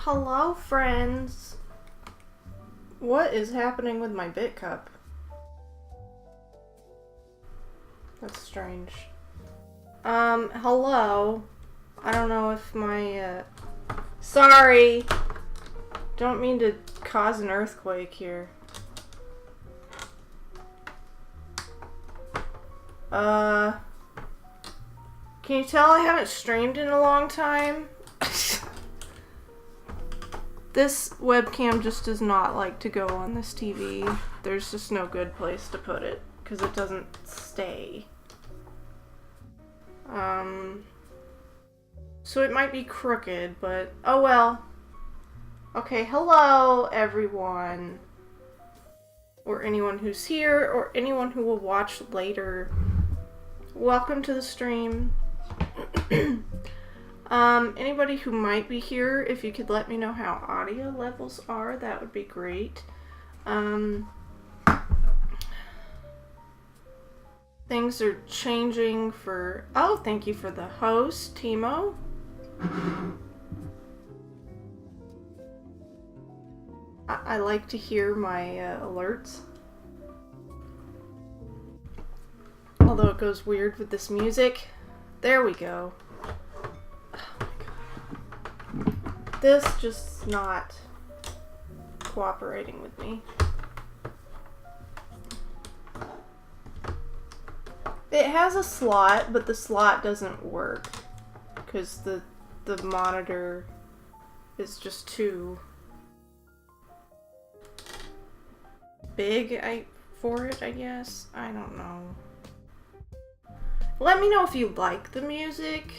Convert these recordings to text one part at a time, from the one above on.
Hello, friends. What is happening with my bit cup? That's strange. Hello. I don't know if my, Sorry! Don't mean to cause an earthquake here. Can you tell I haven't streamed in a long time? This webcam just does not like to go on this TV. There's just no good place to put it, because it doesn't stay. So it might be crooked, but oh well. Okay, hello everyone. Or anyone who's here, or anyone who will watch later. Welcome to the stream. Anybody who might be here, if you could let me know how audio levels are, that would be great. Things are changing for... Oh, thank you for the host, Timo. I like to hear my alerts. Although it goes weird with this music. There we go. This just not cooperating with me. It has a slot, but the slot doesn't work because the monitor is just too big for it, I guess. I don't know. Let me know if you like the music.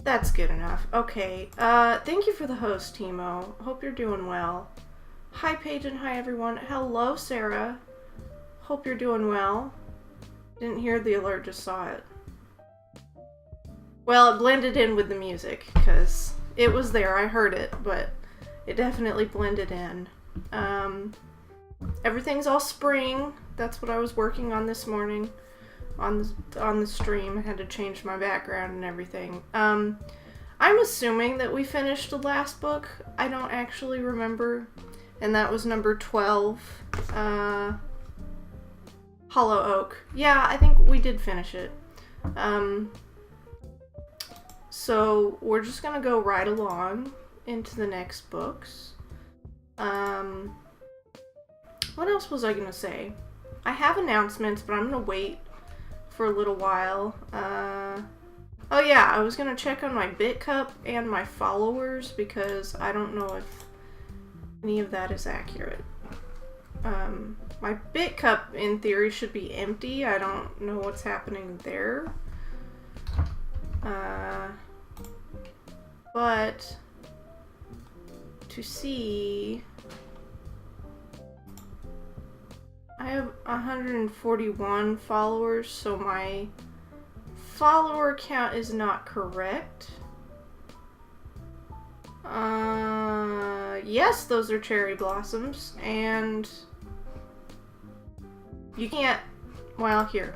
That's good enough. Okay, thank you for the host, Timo. Hope you're doing well. Hi, Paige, and hi, everyone. Hello, Sarah. Hope you're doing well. Didn't hear the alert, just saw it. Well, it blended in with the music, because it was there. I heard it, but it definitely blended in. Everything's all spring. That's what I was working on this morning. On the stream. I had to change my background and everything. I'm assuming that we finished the last book. I don't actually remember. And that was number 12. Hollow Oak. Yeah, I think we did finish it. So we're just gonna go right along into the next books. What else was I gonna say? I have announcements, but I'm gonna wait for a little while. Oh yeah, I was gonna check on my bit cup and my followers because I don't know if any of that is accurate. My bit cup in theory should be empty. I don't know what's happening there. But to see, I have 141 followers, so my follower count is not correct. Yes, those are cherry blossoms, and you can't, well, here,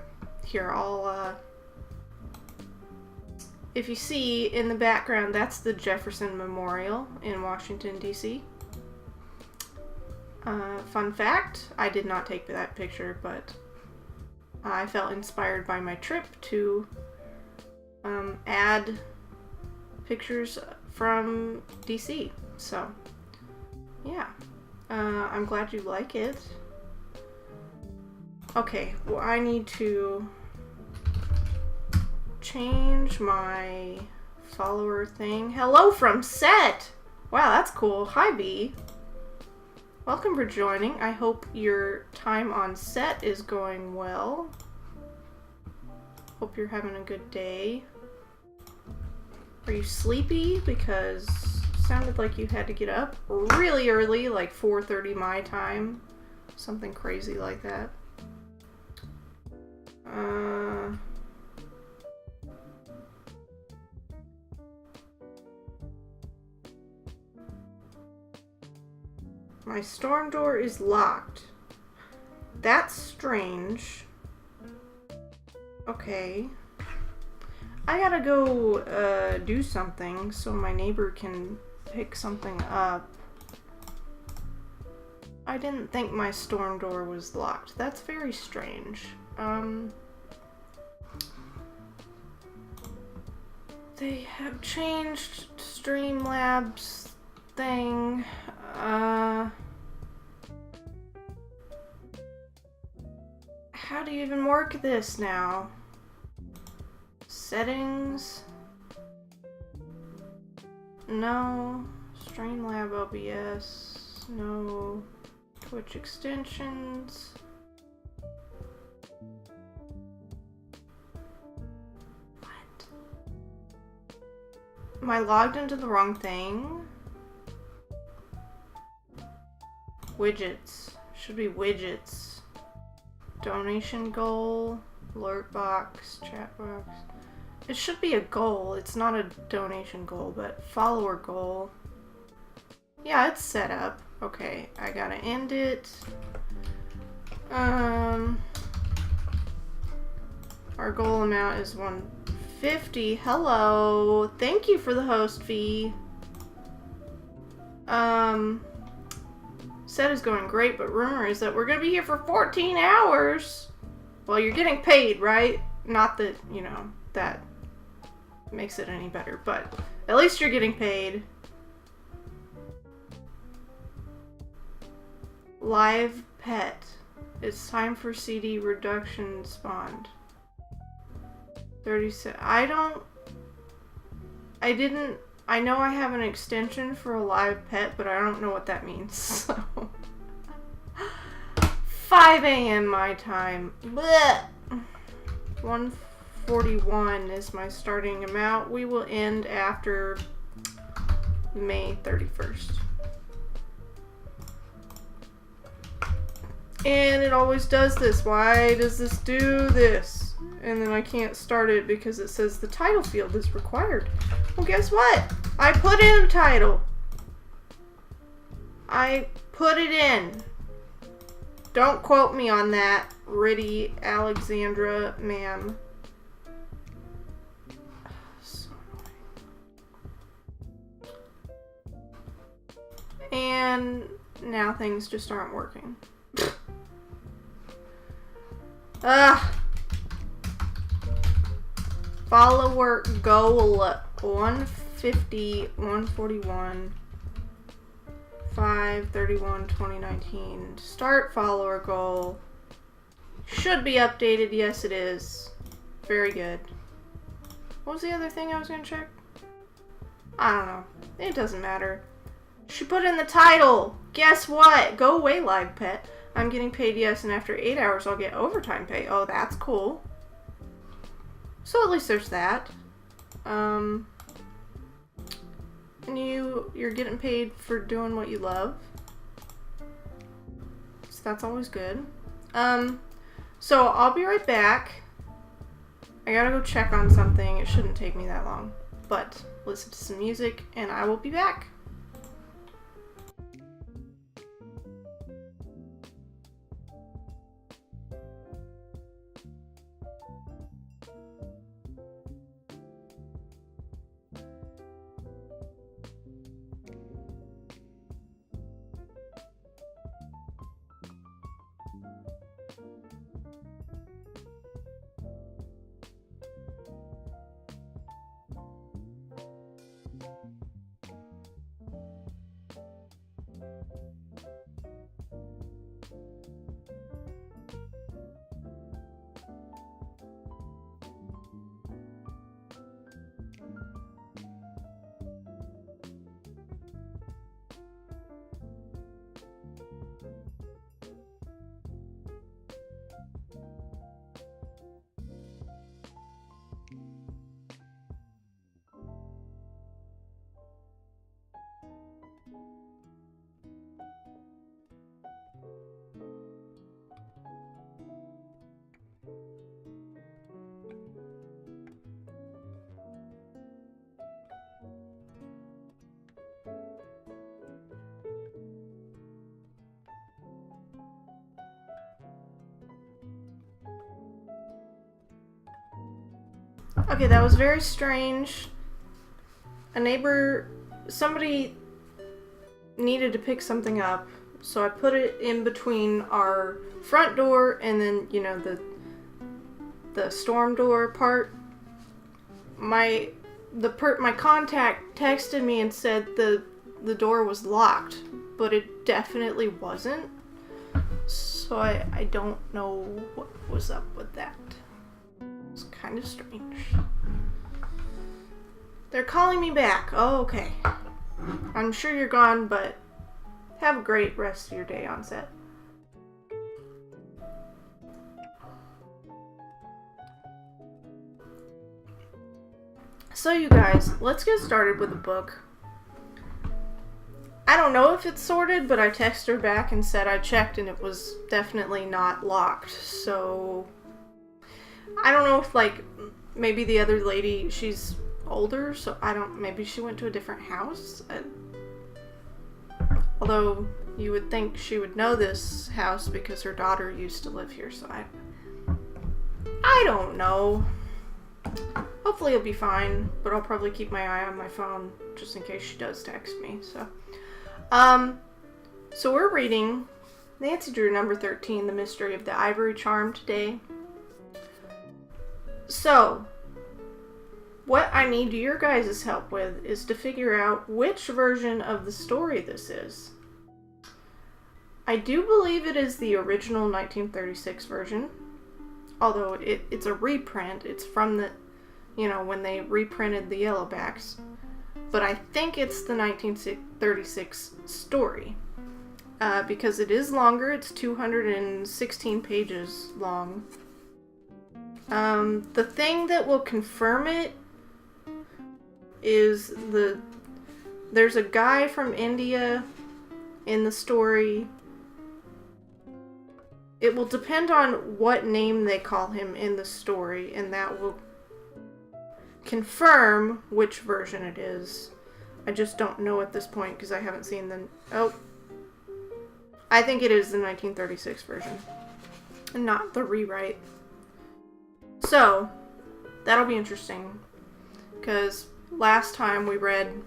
I'll, if you see in the background, that's the Jefferson Memorial in Washington, D.C. Fun fact, I did not take that picture, but I felt inspired by my trip to add pictures from DC. So, yeah. I'm glad you like it. Okay, well, I need to change my follower thing. Hello from Set! Wow, that's cool. Hi, B. Welcome for joining. I hope your time on set is going well. Hope you're having a good day. Are you sleepy? Because it sounded like you had to get up really early, like 4:30 my time. Something crazy like that. My storm door is locked. That's strange. Okay. I gotta go do something so my neighbor can pick something up. I didn't think my storm door was locked. That's very strange. They have changed Streamlabs thing. How do you even work this now? Settings? No. Streamlab OBS? No. Twitch extensions? What? Am I logged into the wrong thing? Widgets. Should be widgets. Donation goal, alert box, chat box. It should be a goal. It's not a donation goal, but follower goal. Yeah, it's set up. Okay, I gotta end it. Our goal amount is 150. Hello. Thank you for the host fee. Set is going great, but rumor is that we're gonna be here for 14 hours. Well, you're getting paid, right? Not that, you know, that makes it any better, but at least you're getting paid. Live pet. It's time for CD reduction spawned. 36. I know I have an extension for a live pet, but I don't know what that means, so. 5 a.m. my time. Blech. 141 is my starting amount. We will end after May 31st. And it always does this. Why does this do this? And then I can't start it because it says the title field is required. Well, guess what? I put in a title. I put it in. Don't quote me on that, Riddy Alexandra, ma'am. So annoying. And now things just aren't working. Follower goal 150, 141, 5/31, 2019. Start follower goal. Should be updated. Yes, it is. Very good. What was the other thing I was going to check? I don't know. It doesn't matter. She put in the title. Guess what? Go away, live pet. I'm getting paid, yes, and after 8 hours I'll get overtime pay. Oh, that's cool. So at least there's that. And you're getting paid for doing what you love. So that's always good. So I'll be right back. I gotta go check on something. It shouldn't take me that long. But listen to some music and I will be back. Okay, that was very strange. A neighbor, somebody needed to pick something up, so I put it in between our front door and then, you know, the storm door part. My contact texted me and said the door was locked, but it definitely wasn't. So I don't know what was up with that. It's kind of strange. They're calling me back. Oh, okay. I'm sure you're gone, but have a great rest of your day on set. So you guys, let's get started with the book. I don't know if it's sorted, but I texted her back and said I checked and it was definitely not locked. So I don't know if, like, maybe the other lady, she's older, so maybe she went to a different house. Although you would think she would know this house because her daughter used to live here, so I don't know. Hopefully it'll be fine, but I'll probably keep my eye on my phone just in case she does text me. So we're reading Nancy Drew number 13, The Mystery of the Ivory Charm today. So, what I need your guys' help with is to figure out which version of the story this is. I do believe it is the original 1936 version, although it's a reprint. It's from the, you know, when they reprinted the Yellowbacks. But I think it's the 1936 story, because it is longer. It's 216 pages long. The thing that will confirm it is there's a guy from India in the story. It will depend on what name they call him in the story, and that will confirm which version it is. I just don't know at this point because I haven't seen the... Oh. I think it is the 1936 version, and not the rewrite. So, that'll be interesting, because last time we read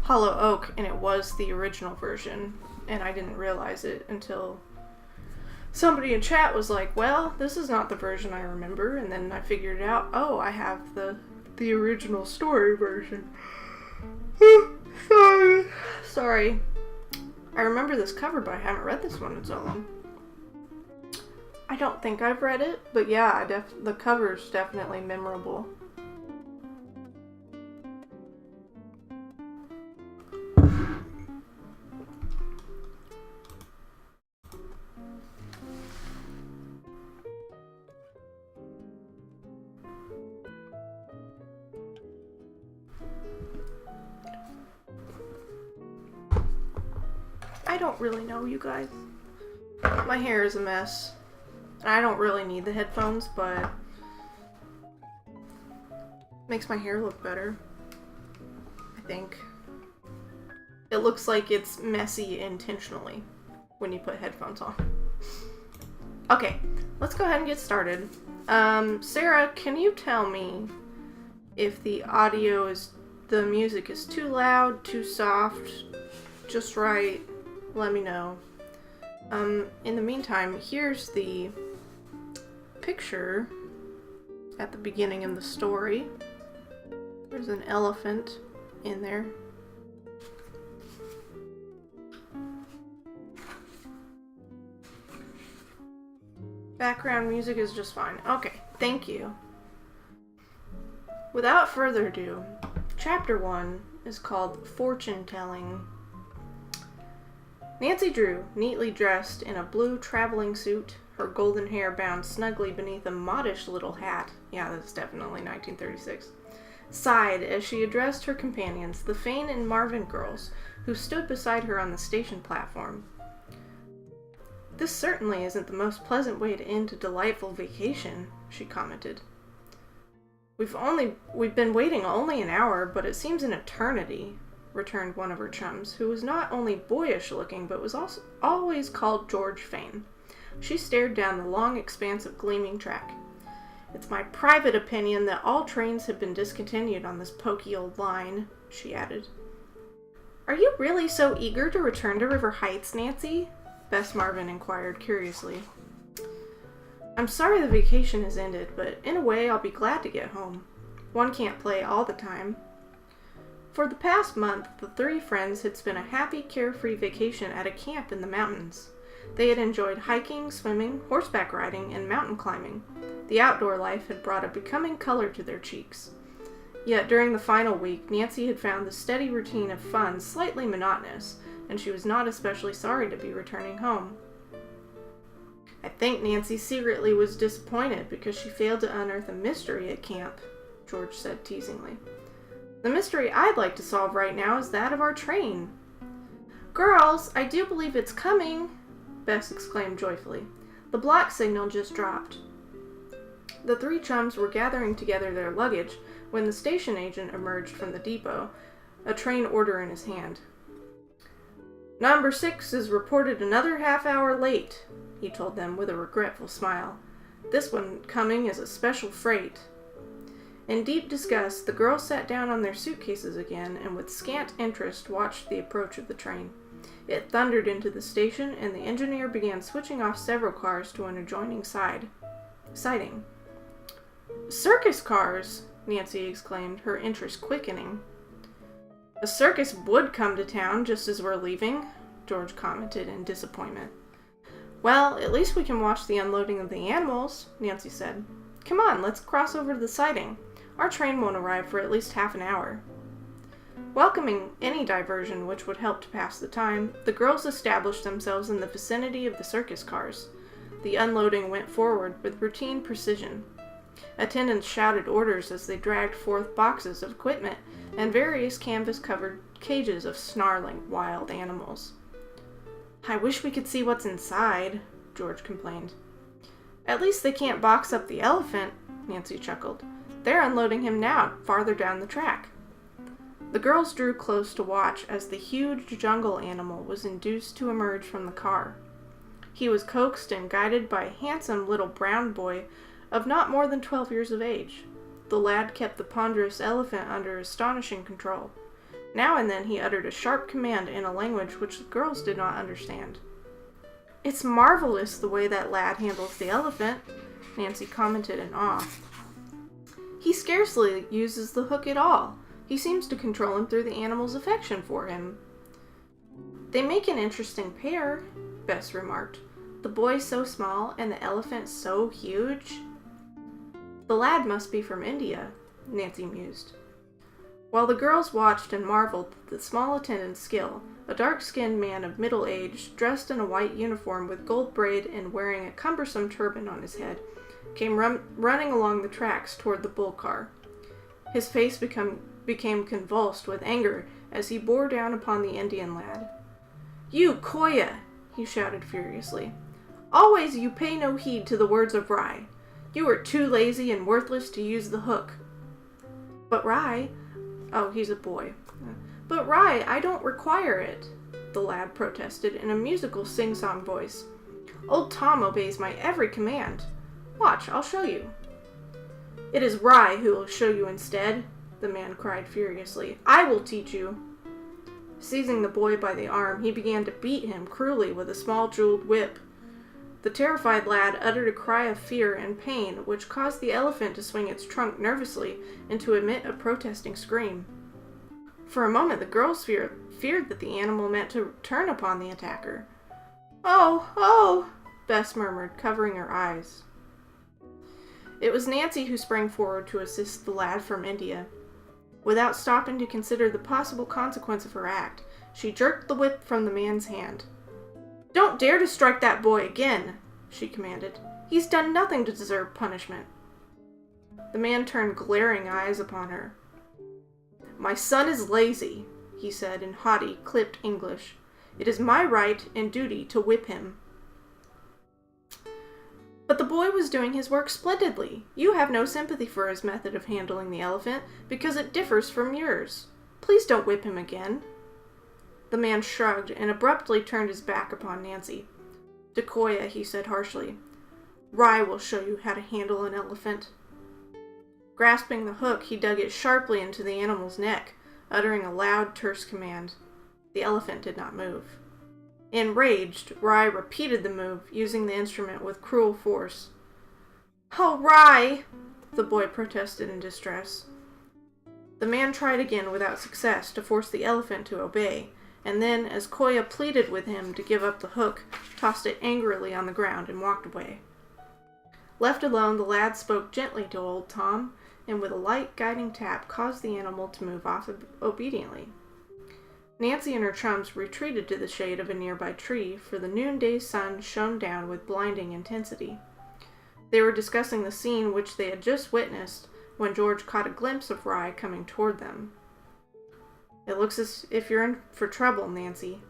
Hollow Oak, and it was the original version, and I didn't realize it until somebody in chat was like, well, this is not the version I remember, and then I figured out, oh, I have the original story version. Sorry. I remember this cover, but I haven't read this one in so long. I don't think I've read it, but yeah, the cover's definitely memorable. I don't really know, you guys. My hair is a mess. I don't really need the headphones, but makes my hair look better, I think. It looks like it's messy intentionally when you put headphones on. Okay, let's go ahead and get started. Sarah, can you tell me if the music is too loud, too soft, just right? Let me know. In the meantime, here's the picture at the beginning of the story. There's an elephant in there. Background music is just fine. Okay, thank you. Without further ado, chapter 1 is called Fortune Telling. Nancy Drew, neatly dressed in a blue traveling suit, her golden hair bound snugly beneath a modish little hat, yeah, that's definitely 1936, sighed as she addressed her companions, the Fane and Marvin girls, who stood beside her on the station platform. "This certainly isn't the most pleasant way to end a delightful vacation," she commented. We've been waiting only an hour, but it seems an eternity," returned one of her chums, who was not only boyish looking, but was also always called George Fane. She stared down the long expanse of gleaming track. "It's my private opinion that all trains have been discontinued on this poky old line," she added. Are you really so eager to return to River Heights, Nancy? Bess Marvin inquired curiously. I'm sorry the vacation has ended, but in a way I'll be glad to get home. One can't play all the time. For the past month, the three friends had spent a happy, carefree vacation at a camp in the mountains. They had enjoyed hiking, swimming, horseback riding, and mountain climbing. The outdoor life had brought a becoming color to their cheeks. Yet during the final week, Nancy had found the steady routine of fun slightly monotonous, and she was not especially sorry to be returning home. I think Nancy secretly was disappointed because she failed to unearth a mystery at camp, George said teasingly. The mystery I'd like to solve right now is that of our train. Girls, I do believe it's coming, Bess exclaimed joyfully. The block signal just dropped. The three chums were gathering together their luggage when the station agent emerged from the depot, a train order in his hand. Number 6 is reported another half-hour late, he told them with a regretful smile. This one coming is a special freight. In deep disgust, the girls sat down on their suitcases again and with scant interest watched the approach of the train. It thundered into the station, and the engineer began switching off several cars to an adjoining siding. Circus cars! Nancy exclaimed, her interest quickening. A circus would come to town just as we're leaving, George commented in disappointment. Well, at least we can watch the unloading of the animals, Nancy said. Come on, let's cross over to the siding. Our train won't arrive for at least half an hour. Welcoming any diversion which would help to pass the time, the girls established themselves in the vicinity of the circus cars. The unloading went forward with routine precision. Attendants shouted orders as they dragged forth boxes of equipment and various canvas-covered cages of snarling wild animals. I wish we could see what's inside, George complained. At least they can't box up the elephant, Nancy chuckled. They're unloading him now, farther down the track. The girls drew close to watch as the huge jungle animal was induced to emerge from the car. He was coaxed and guided by a handsome little brown boy of not more than 12 years of age. The lad kept the ponderous elephant under astonishing control. Now and then he uttered a sharp command in a language which the girls did not understand. It's marvelous the way that lad handles the elephant, Nancy commented in awe. He scarcely uses the hook at all. He seems to control him through the animal's affection for him. They make an interesting pair, Bess remarked. The boy so small and the elephant so huge. The lad must be from India, Nancy mused. While the girls watched and marveled at the small attendant's skill, a dark-skinned man of middle age, dressed in a white uniform with gold braid and wearing a cumbersome turban on his head, came running along the tracks toward the bull car. His face became convulsed with anger as he bore down upon the Indian lad. You, Koya! He shouted furiously. Always you pay no heed to the words of Rai. You are too lazy and worthless to use the hook. But Rai... Oh, he's a boy. But Rai, I don't require it, the lad protested in a musical sing-song voice. Old Tom obeys my every command. Watch, I'll show you. It is Rai who will show you instead, the man cried furiously. I will teach you. Seizing the boy by the arm, he began to beat him cruelly with a small jeweled whip. The terrified lad uttered a cry of fear and pain, which caused the elephant to swing its trunk nervously and to emit a protesting scream. For a moment, the girls feared that the animal meant to turn upon the attacker. Oh, oh, Bess murmured, covering her eyes. It was Nancy who sprang forward to assist the lad from India. Without stopping to consider the possible consequence of her act, she jerked the whip from the man's hand. Don't dare to strike that boy again, she commanded. He's done nothing to deserve punishment. The man turned glaring eyes upon her. My son is lazy, he said in haughty, clipped English. It is my right and duty to whip him. But the boy was doing his work splendidly. You have no sympathy for his method of handling the elephant because it differs from yours. Please don't whip him again. The man shrugged and abruptly turned his back upon Nancy. Decoya, he said harshly. Rai will show you how to handle an elephant. Grasping the hook, he dug it sharply into the animal's neck, uttering a loud, terse command. The elephant did not move. Enraged, Rai repeated the move, using the instrument with cruel force. "Oh, Rai!" the boy protested in distress. The man tried again without success to force the elephant to obey, and then, as Koya pleaded with him to give up the hook, tossed it angrily on the ground and walked away. Left alone, the lad spoke gently to old Tom, and with a light guiding tap caused the animal to move off obediently. Nancy and her chums retreated to the shade of a nearby tree, for the noonday sun shone down with blinding intensity. They were discussing the scene which they had just witnessed when George caught a glimpse of Rai coming toward them. "It looks as if you're in for trouble, Nancy."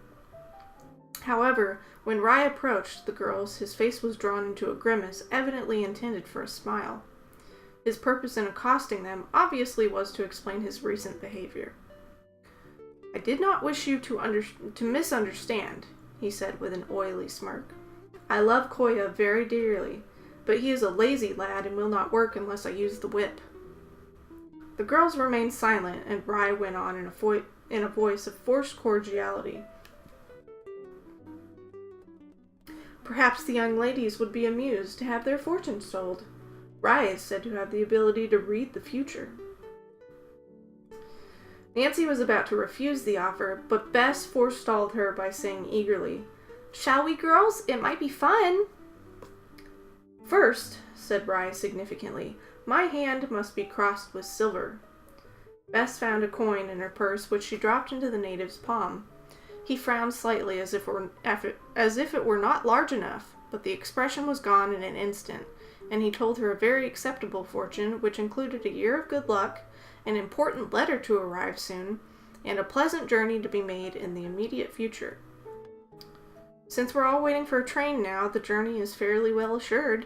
However, when Rai approached the girls, his face was drawn into a grimace evidently intended for a smile. His purpose in accosting them obviously was to explain his recent behavior. "I did not wish you to misunderstand," he said with an oily smirk. "I love Koya very dearly, but he is a lazy lad and will not work unless I use the whip." The girls remained silent, and Rai went on in a voice of forced cordiality. "Perhaps the young ladies would be amused to have their fortunes told. Rai is said to have the ability to read the future." Nancy was about to refuse the offer, but Bess forestalled her by saying eagerly, "Shall we, girls? It might be fun." "First," said Rai significantly, "my hand must be crossed with silver." Bess found a coin in her purse, which she dropped into the native's palm. He frowned slightly as if it were not large enough, but the expression was gone in an instant, and he told her a very acceptable fortune, which included a year of good luck, an important letter to arrive soon, and a pleasant journey to be made in the immediate future. "Since we're all waiting for a train now, the journey is fairly well assured,"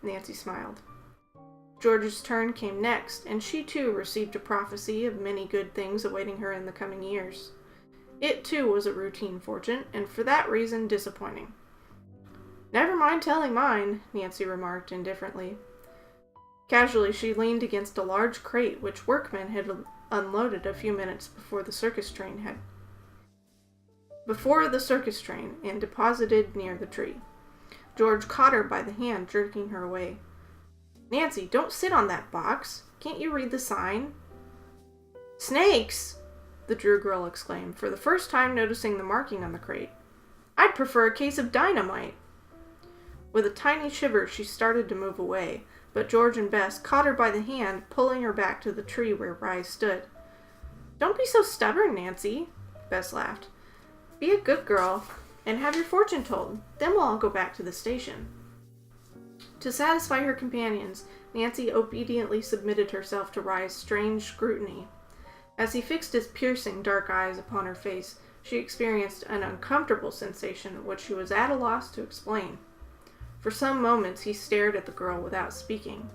Nancy smiled. George's turn came next, and she too received a prophecy of many good things awaiting her in the coming years. It too was a routine fortune, and for that reason disappointing. "Never mind telling mine," Nancy remarked indifferently. Casually, she leaned against a large crate which workmen had unloaded a few minutes before the circus train and deposited near the tree. George caught her by the hand, jerking her away. "Nancy, don't sit on that box. Can't you read the sign?" "Snakes!" the Drew girl exclaimed, for the first time noticing the marking on the crate. "I'd prefer a case of dynamite." With a tiny shiver, she started to move away, but George and Bess caught her by the hand, pulling her back to the tree where Rai stood. "Don't be so stubborn, Nancy," Bess laughed. "Be a good girl and have your fortune told. Then we'll all go back to the station." To satisfy her companions, Nancy obediently submitted herself to Rai's strange scrutiny. As he fixed his piercing dark eyes upon her face, she experienced an uncomfortable sensation which she was at a loss to explain. For some moments he stared at the girl without speaking.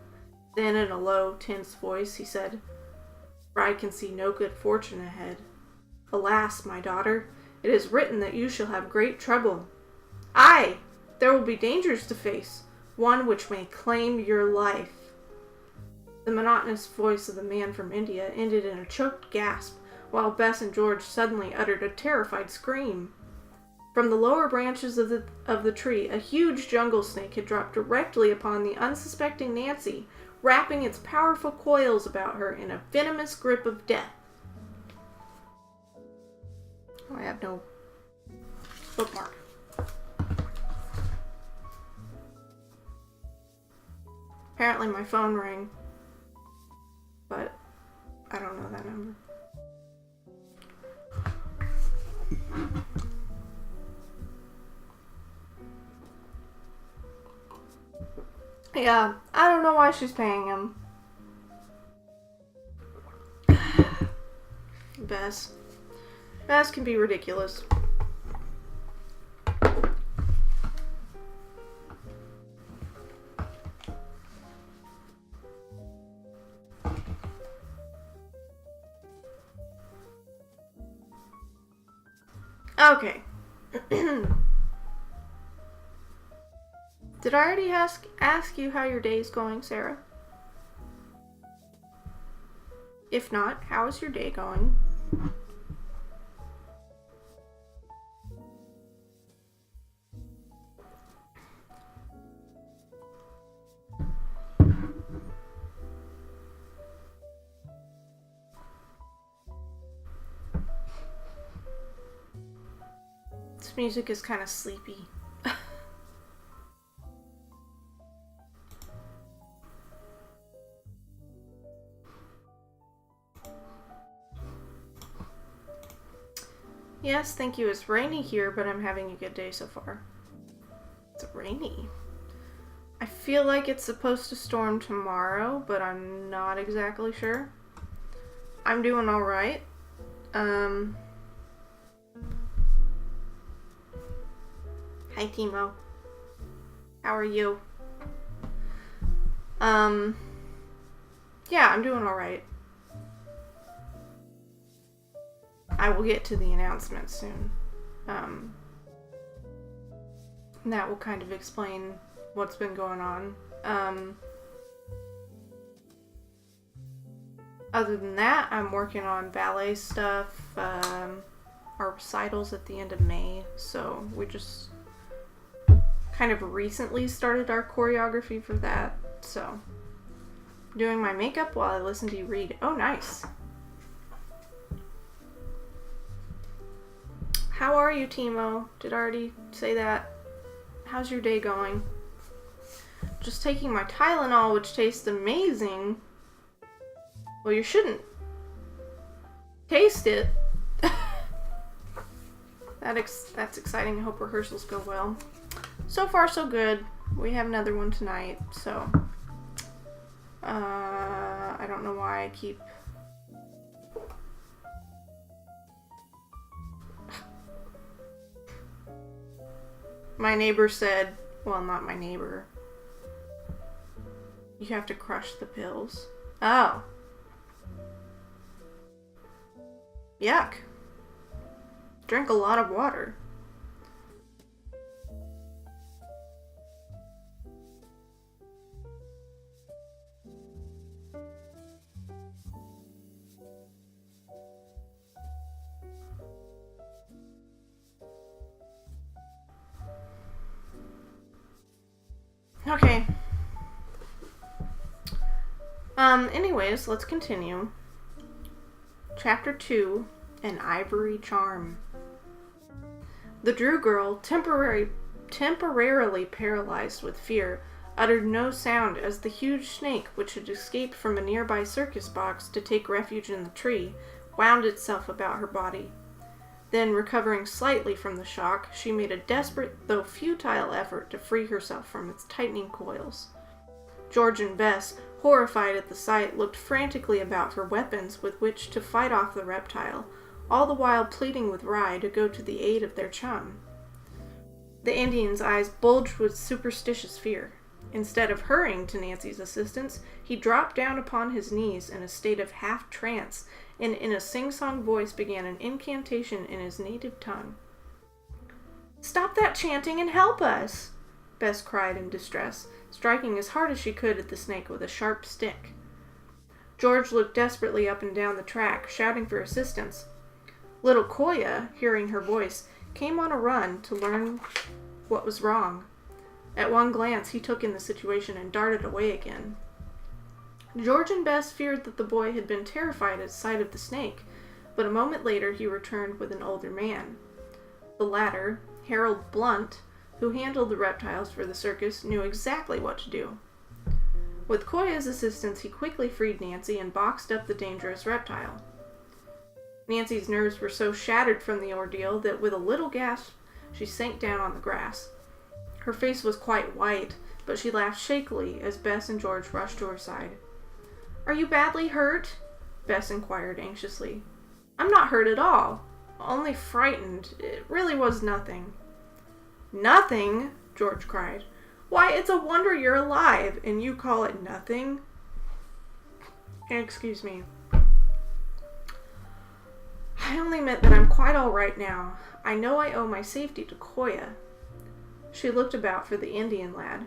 Then in a low, tense voice he said, "Rai can see no good fortune ahead. Alas, my daughter, it is written that you shall have great trouble. Aye, there will be dangers to face, one which may claim your life." The monotonous voice of the man from India ended in a choked gasp, while Bess and George suddenly uttered a terrified scream. From the lower branches of the tree, a huge jungle snake had dropped directly upon the unsuspecting Nancy, wrapping its powerful coils about her in a venomous grip of death. Oh, I have no bookmark. Apparently my phone rang, but I don't know that number. Yeah, I don't know why she's paying him. Bess can be ridiculous. Okay. Did I already ask you how your day's going, Sarah? If not, how is your day going? This music is kind of sleepy. Yes, thank you. It's rainy here, but I'm having a good day so far. It's rainy. I feel like it's supposed to storm tomorrow, but I'm not exactly sure. I'm doing alright. Hi, Timo. How are you? Yeah, I'm doing alright. I will get to the announcement soon. And that will kind of explain what's been going on. Other than that, I'm working on ballet stuff. Our recitals at the end of May, so we just kind of recently started our choreography for that. So, doing my makeup while I listen to you read. Oh, nice. How are you, Timo? Did I already say that? How's your day going? Just taking my Tylenol, which tastes amazing. Well, you shouldn't taste it. That's exciting. I hope rehearsals go well. So far, so good. We have another one tonight, so I don't know why I keep... My neighbor said, well, not my neighbor. You have to crush the pills. Oh. Yuck. Drink a lot of water. Okay. Anyways, let's continue. Chapter 2, An Ivory Charm. The Drew girl, temporarily paralyzed with fear, uttered no sound as the huge snake, which had escaped from a nearby circus box to take refuge in the tree, wound itself about her body. Then, recovering slightly from the shock, she made a desperate, though futile effort to free herself from its tightening coils. George and Bess, horrified at the sight, looked frantically about for weapons with which to fight off the reptile, all the while pleading with Rye to go to the aid of their chum. The Indian's eyes bulged with superstitious fear. Instead of hurrying to Nancy's assistance, he dropped down upon his knees in a state of half-trance, and in a sing-song voice began an incantation in his native tongue. "Stop that chanting and help us!" Bess cried in distress, striking as hard as she could at the snake with a sharp stick. George looked desperately up and down the track, shouting for assistance. Little Koya, hearing her voice, came on a run to learn what was wrong. At one glance, he took in the situation and darted away again. George and Bess feared that the boy had been terrified at sight of the snake, but a moment later he returned with an older man. The latter, Harold Blunt, who handled the reptiles for the circus, knew exactly what to do. With Koya's assistance, he quickly freed Nancy and boxed up the dangerous reptile. Nancy's nerves were so shattered from the ordeal that with a little gasp, she sank down on the grass. Her face was quite white, but she laughed shakily as Bess and George rushed to her side. "Are you badly hurt?" Bess inquired anxiously. "I'm not hurt at all. Only frightened. It really was nothing." "Nothing?" George cried. "Why, it's a wonder you're alive, and you call it nothing?" "Excuse me. I only meant that I'm quite all right now. I know I owe my safety to Koya." She looked about for the Indian lad.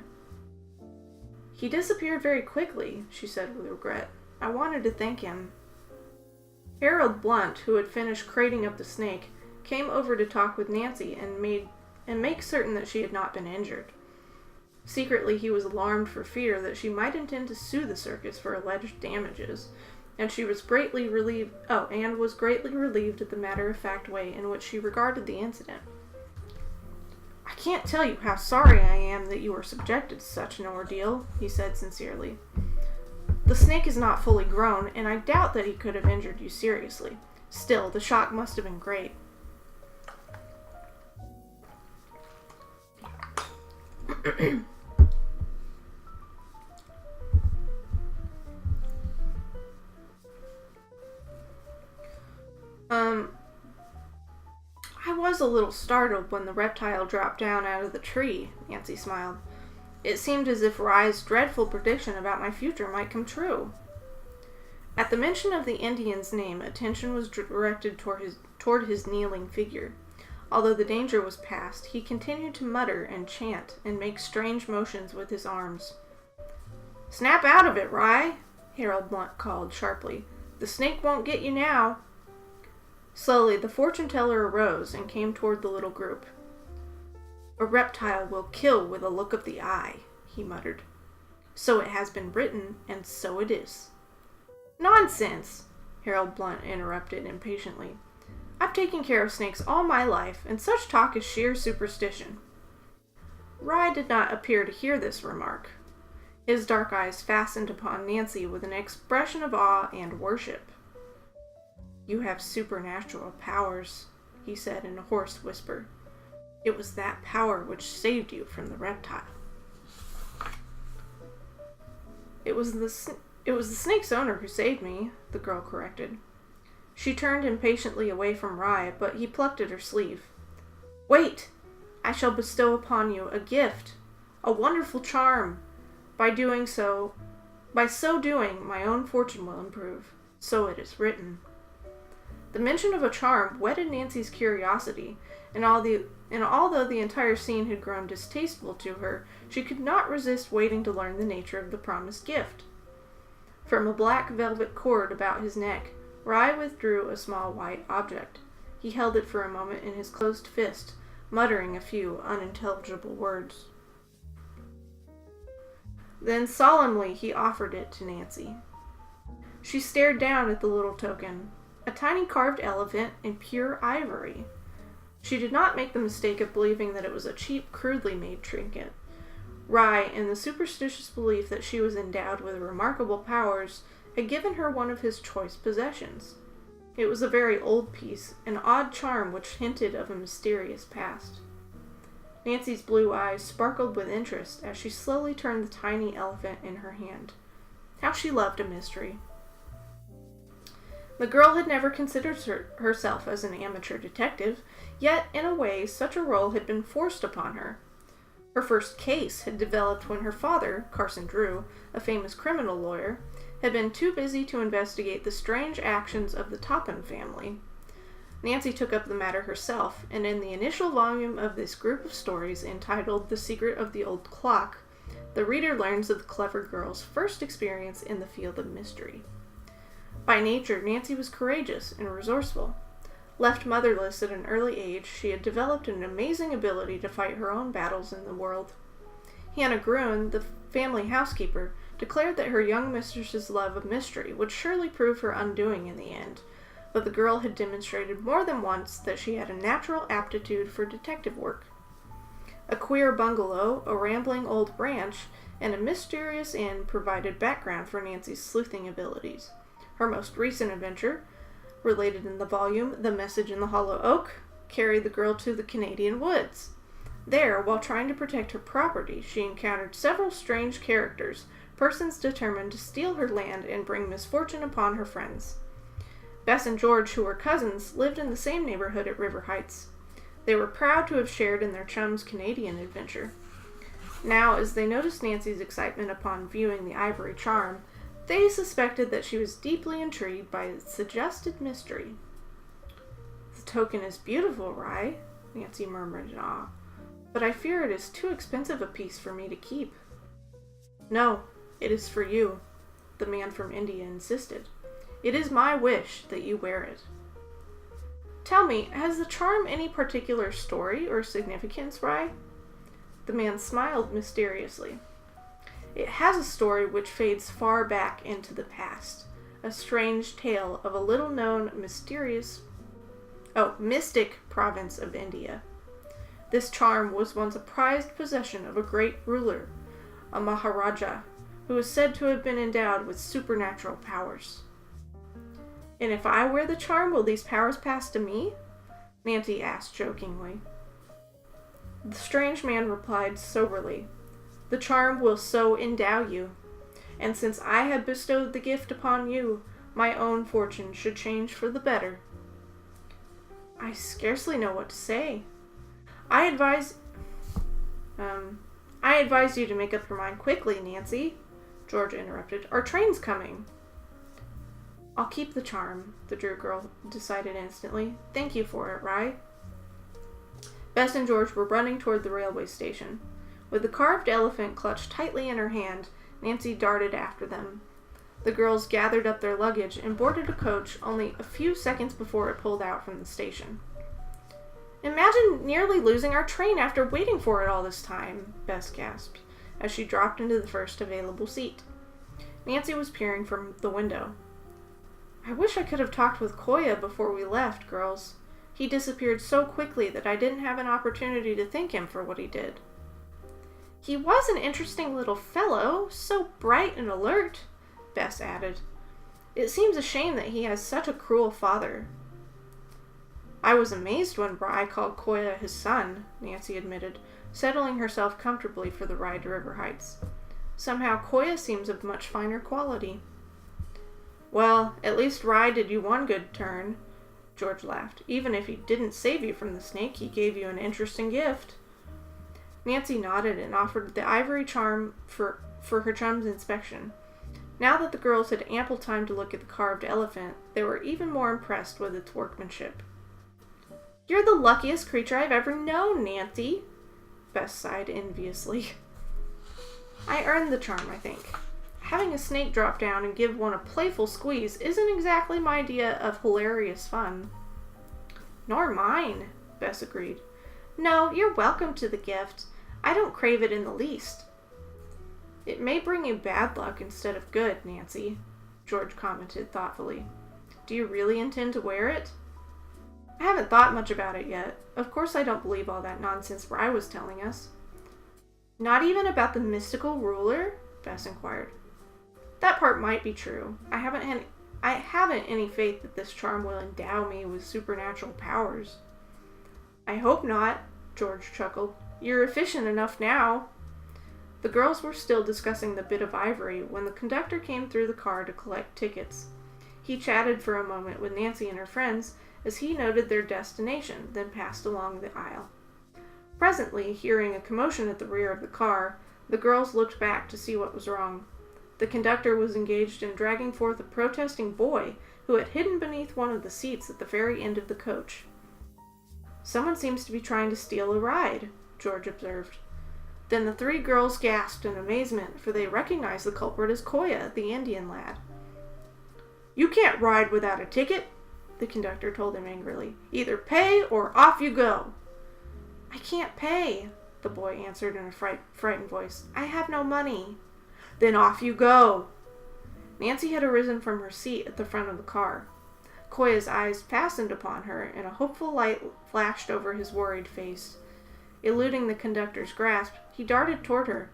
"He disappeared very quickly," she said with regret. "I wanted to thank him." Harold Blunt, who had finished crating up the snake, came over to talk with Nancy and make certain that she had not been injured. Secretly, he was alarmed for fear that she might intend to sue the circus for alleged damages, and was greatly relieved at the matter-of-fact way in which she regarded the incident. can't tell you how sorry I am that you were subjected to such an ordeal, he said sincerely. The snake is not fully grown, and I doubt that he could have injured you seriously. Still, the shock must have been great. I was a little startled when the reptile dropped down out of the tree, Nancy smiled. It seemed as if Rye's dreadful prediction about my future might come true. At the mention of the Indian's name, attention was directed toward his kneeling figure. Although the danger was past, he continued to mutter and chant and make strange motions with his arms. "Snap out of it, Rye!" Harold Blunt called sharply. "The snake won't get you now." Slowly, the fortune-teller arose and came toward the little group. "A reptile will kill with a look of the eye," he muttered. "So it has been written, and so it is." "Nonsense!" Harold Blunt interrupted impatiently. "I've taken care of snakes all my life, and such talk is sheer superstition." Rye did not appear to hear this remark. His dark eyes fastened upon Nancy with an expression of awe and worship. "You have supernatural powers," he said in a hoarse whisper. "It was that power which saved you from the reptile." It was the snake's owner who saved me," the girl corrected. She turned impatiently away from Rye, but he plucked at her sleeve. "Wait! I shall bestow upon you a gift, a wonderful charm. By so doing, my own fortune will improve. So it is written." The mention of a charm whetted Nancy's curiosity, and although the entire scene had grown distasteful to her, she could not resist waiting to learn the nature of the promised gift. From a black velvet cord about his neck, Rye withdrew a small white object. He held it for a moment in his closed fist, muttering a few unintelligible words. Then solemnly he offered it to Nancy. She stared down at the little token, a tiny carved elephant in pure ivory. She did not make the mistake of believing that it was a cheap, crudely made trinket. Rye, in the superstitious belief that she was endowed with remarkable powers, had given her one of his choice possessions. It was a very old piece, an odd charm which hinted of a mysterious past. Nancy's blue eyes sparkled with interest as she slowly turned the tiny elephant in her hand. How she loved a mystery. The girl had never considered herself as an amateur detective, yet, in a way, such a role had been forced upon her. Her first case had developed when her father, Carson Drew, a famous criminal lawyer, had been too busy to investigate the strange actions of the Topham family. Nancy took up the matter herself, and in the initial volume of this group of stories entitled The Secret of the Old Clock, the reader learns of the clever girl's first experience in the field of mystery. By nature, Nancy was courageous and resourceful. Left motherless at an early age, she had developed an amazing ability to fight her own battles in the world. Hannah Gruen, the family housekeeper, declared that her young mistress's love of mystery would surely prove her undoing in the end, but the girl had demonstrated more than once that she had a natural aptitude for detective work. A queer bungalow, a rambling old ranch, and a mysterious inn provided background for Nancy's sleuthing abilities. Her most recent adventure, related in the volume The Message in the Hollow Oak, carried the girl to the Canadian woods. There, while trying to protect her property, she encountered several strange characters, persons determined to steal her land and bring misfortune upon her friends. Bess and George, who were cousins, lived in the same neighborhood at River Heights. They were proud to have shared in their chum's Canadian adventure. Now, as they noticed Nancy's excitement upon viewing the ivory charm, they suspected that she was deeply intrigued by its suggested mystery. "The token is beautiful, Rye," Nancy murmured in awe, "but I fear it is too expensive a piece for me to keep." "No, it is for you," the man from India insisted. "It is my wish that you wear it." "Tell me, has the charm any particular story or significance, Rye?" The man smiled mysteriously. "It has a story which fades far back into the past, a strange tale of a little-known mystic province of India. This charm was once a prized possession of a great ruler, a Maharaja, who is said to have been endowed with supernatural powers. And if I wear the charm, will these powers pass to me? Nancy asked jokingly. The strange man replied soberly, The charm will so endow you, and since I have bestowed the gift upon you, my own fortune should change for the better. I scarcely know what to say. I advise you to make up your mind quickly, Nancy, George interrupted. Our train's coming. I'll keep the charm, the Drew girl decided instantly. Thank you for it, Rye. Bess and George were running toward the railway station. With the carved elephant clutched tightly in her hand, Nancy darted after them. The girls gathered up their luggage and boarded a coach only a few seconds before it pulled out from the station. Imagine nearly losing our train after waiting for it all this time, Bess gasped, as she dropped into the first available seat. Nancy was peering from the window. I wish I could have talked with Koya before we left, girls. He disappeared so quickly that I didn't have an opportunity to thank him for what he did. He was an interesting little fellow, so bright and alert, Bess added. It seems a shame that he has such a cruel father. I was amazed when Rye called Koya his son, Nancy admitted, settling herself comfortably for the ride to River Heights. Somehow Koya seems of much finer quality. Well, at least Rye did you one good turn, George laughed. Even if he didn't save you from the snake, he gave you an interesting gift. Nancy nodded and offered the ivory charm for her chum's inspection. Now that the girls had ample time to look at the carved elephant, they were even more impressed with its workmanship. You're the luckiest creature I've ever known, Nancy, Bess sighed enviously. I earned the charm, I think. Having a snake drop down and give one a playful squeeze isn't exactly my idea of hilarious fun. Nor mine, Bess agreed. No, you're welcome to the gift. I don't crave it in the least. It may bring you bad luck instead of good, Nancy, George commented thoughtfully. Do you really intend to wear it? I haven't thought much about it yet. Of course I don't believe all that nonsense Rye was telling us. Not even about the mystical ruler? Bess inquired. That part might be true. I haven't any faith that this charm will endow me with supernatural powers. I hope not, George chuckled. You're efficient enough now. The girls were still discussing the bit of ivory when the conductor came through the car to collect tickets. He chatted for a moment with Nancy and her friends as he noted their destination, then passed along the aisle. Presently, hearing a commotion at the rear of the car, the girls looked back to see what was wrong. The conductor was engaged in dragging forth a protesting boy who had hidden beneath one of the seats at the very end of the coach. Someone seems to be trying to steal a ride, George observed. Then the three girls gasped in amazement, for they recognized the culprit as Koya, the Indian lad. You can't ride without a ticket, the conductor told him angrily. Either pay or off you go. I can't pay, the boy answered in a frightened voice. I have no money. Then off you go. Nancy had arisen from her seat at the front of the car. Koya's eyes fastened upon her, and a hopeful light flashed over his worried face. Eluding the conductor's grasp, he darted toward her.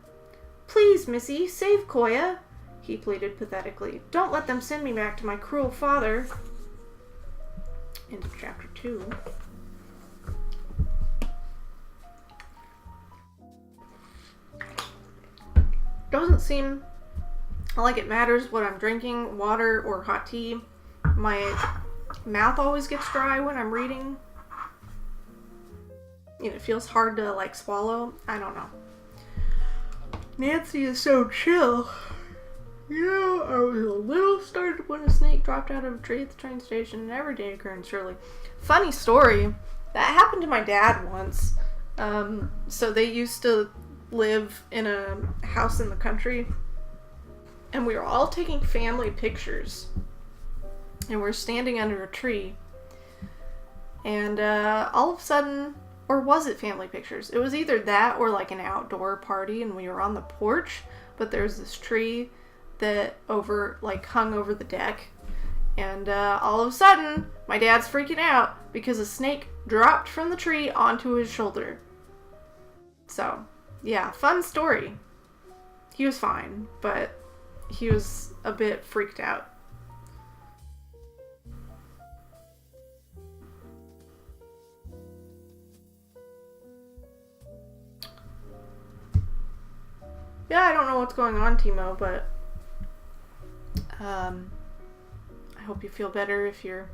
Please, Missy, save Koya, he pleaded pathetically. Don't let them send me back to my cruel father. Into chapter 2. Doesn't seem like it matters what I'm drinking, water or hot tea. My mouth always gets dry when I'm reading. And it feels hard to, swallow. I don't know. Nancy is so chill. Yeah, I was a little startled when a snake dropped out of a tree at the train station. An everyday occurrence, surely. Funny story. That happened to my dad once. So they used to live in a house in the country. And we were all taking family pictures. And we're standing under a tree. And all of a sudden... Or was it family pictures? It was either that or an outdoor party, and we were on the porch, but there's this tree that hung over the deck. And all of a sudden, my dad's freaking out because a snake dropped from the tree onto his shoulder. So, yeah, fun story. He was fine, but he was a bit freaked out. Yeah, I don't know what's going on, Timo, but I hope you feel better if you're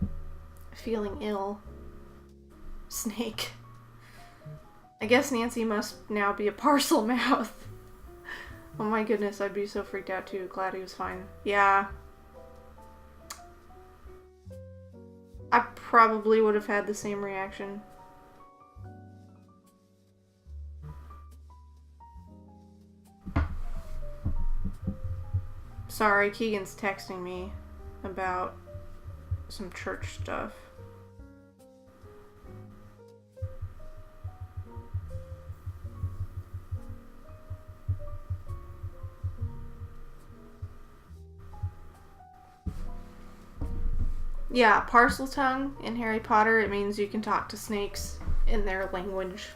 feeling ill. Snake. I guess Nancy must now be a parcel mouth. Oh my goodness, I'd be so freaked out too. Glad he was fine. Yeah. I probably would have had the same reaction. Sorry, Keegan's texting me about some church stuff. Yeah, parcel tongue in Harry Potter, it means you can talk to snakes in their language.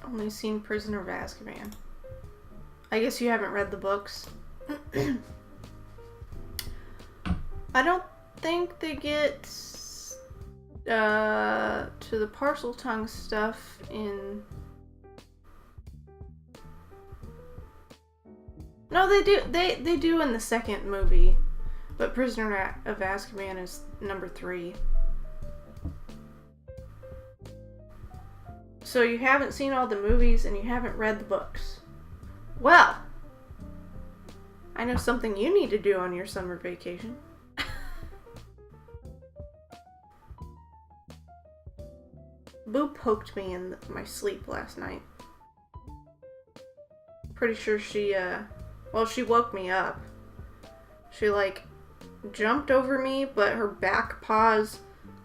Only seen Prisoner of Azkaban. I guess you haven't read the books. I don't think they get to the parcel tongue stuff in... No, they do. They do in the second movie, but Prisoner of Azkaban is number 3. So you haven't seen all the movies and you haven't read the books. Well, I know something you need to do on your summer vacation. Boo poked me in my sleep last night. Pretty sure she woke me up. She, jumped over me, but her back paws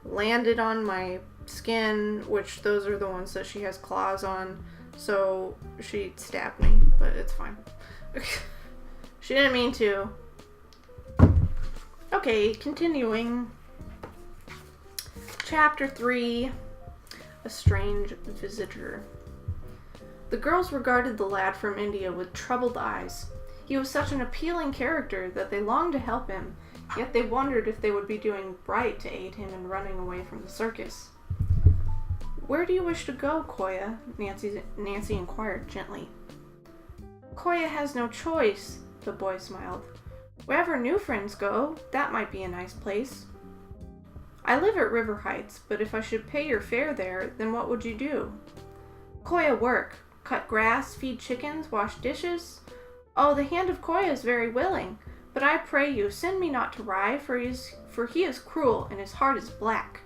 landed on my skin, which those are the ones that she has claws on, so she stabbed me, but it's fine. She didn't mean to. Okay, continuing. Chapter 3, A Strange Visitor. The girls regarded the lad from India with troubled eyes. He was such an appealing character that they longed to help him, yet they wondered if they would be doing right to aid him in running away from the circus. "Where do you wish to go, Koya?" Nancy inquired gently. "Koya has no choice," the boy smiled. "Wherever new friends go, that might be a nice place." "I live at River Heights, but if I should pay your fare there, then what would you do?" "Koya work. Cut grass, feed chickens, wash dishes. Oh, the hand of Koya is very willing, but I pray you, send me not to Rai, for he is cruel, and his heart is black."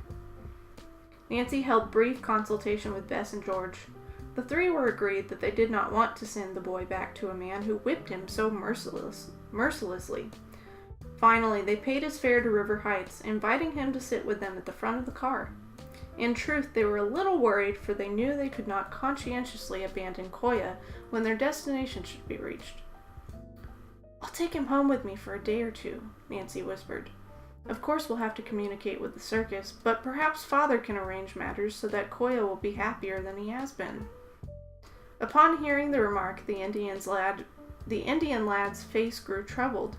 Nancy held brief consultation with Bess and George. The three were agreed that they did not want to send the boy back to a man who whipped him so mercilessly. Finally, they paid his fare to River Heights, inviting him to sit with them at the front of the car. In truth, they were a little worried, for they knew they could not conscientiously abandon Koya when their destination should be reached. "I'll take him home with me for a day or two," Nancy whispered. "Of course we'll have to communicate with the circus, but perhaps Father can arrange matters so that Koya will be happier than he has been." Upon hearing the remark, the Indian lad's face grew troubled,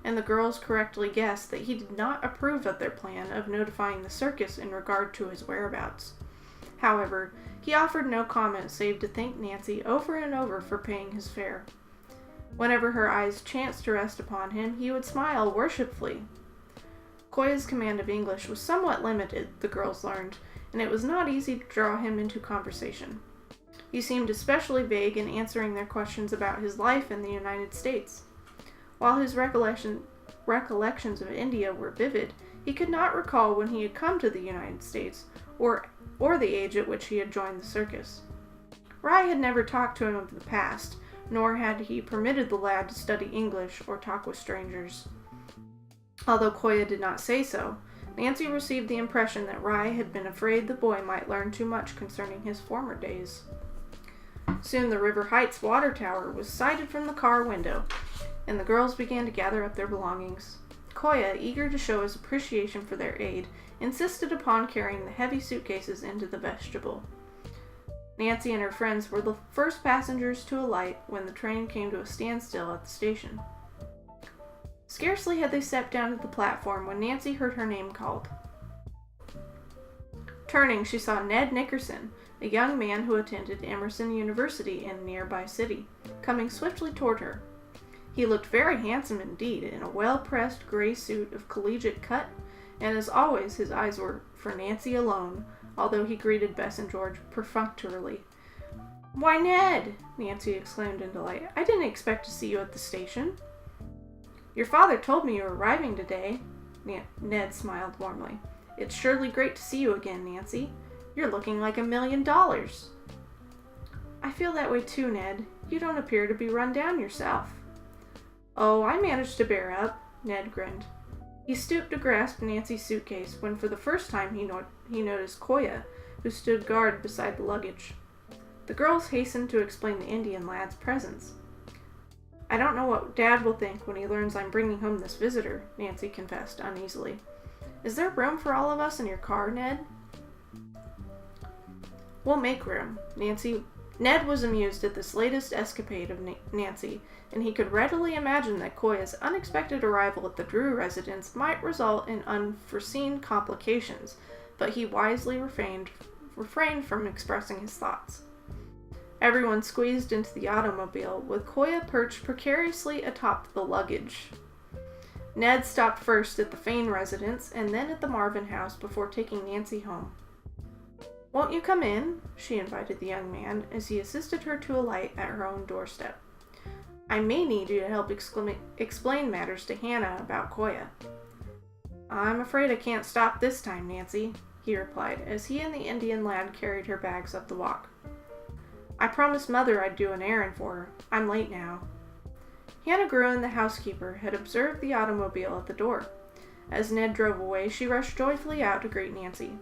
and the girls correctly guessed that he did not approve of their plan of notifying the circus in regard to his whereabouts. However, he offered no comment save to thank Nancy over and over for paying his fare. Whenever her eyes chanced to rest upon him, he would smile worshipfully. Koya's command of English was somewhat limited, the girls learned, and it was not easy to draw him into conversation. He seemed especially vague in answering their questions about his life in the United States. While his recollections of India were vivid, he could not recall when he had come to the United States, or the age at which he had joined the circus. Rye had never talked to him of the past, nor had he permitted the lad to study English or talk with strangers. Although Koya did not say so, Nancy received the impression that Rye had been afraid the boy might learn too much concerning his former days. Soon the River Heights water tower was sighted from the car window, and the girls began to gather up their belongings. Koya, eager to show his appreciation for their aid, insisted upon carrying the heavy suitcases into the vestibule. Nancy and her friends were the first passengers to alight when the train came to a standstill at the station. Scarcely had they stepped down to the platform when Nancy heard her name called. Turning, she saw Ned Nickerson, a young man who attended Emerson University in a nearby city, coming swiftly toward her. He looked very handsome indeed, in a well-pressed gray suit of collegiate cut, and as always his eyes were for Nancy alone, although he greeted Bess and George perfunctorily. "Why, Ned!" Nancy exclaimed in delight. "I didn't expect to see you at the station." "Your father told me you were arriving today." Ned smiled warmly. "It's surely great to see you again, Nancy. You're looking like $1,000,000. "I feel that way too, Ned. You don't appear to be run down yourself." "Oh, I managed to bear up," Ned grinned. He stooped to grasp Nancy's suitcase when for the first time he noticed Koya, who stood guard beside the luggage. The girls hastened to explain the Indian lad's presence. "I don't know what Dad will think when he learns I'm bringing home this visitor," Nancy confessed uneasily. "Is there room for all of us in your car, Ned?" "We'll make room." Ned was amused at this latest escapade of Nancy, and he could readily imagine that Koya's unexpected arrival at the Drew residence might result in unforeseen complications, but he wisely refrained from expressing his thoughts. Everyone squeezed into the automobile, with Koya perched precariously atop the luggage. Ned stopped first at the Fane residence and then at the Marvin house before taking Nancy home. "Won't you come in?" she invited the young man as he assisted her to alight at her own doorstep. "I may need you to help explain matters to Hannah about Koya." "I'm afraid I can't stop this time, Nancy," he replied as he and the Indian lad carried her bags up the walk. "I promised Mother I'd do an errand for her. I'm late now." Hannah Gruen, the housekeeper, had observed the automobile at the door. As Ned drove away, she rushed joyfully out to greet Nancy.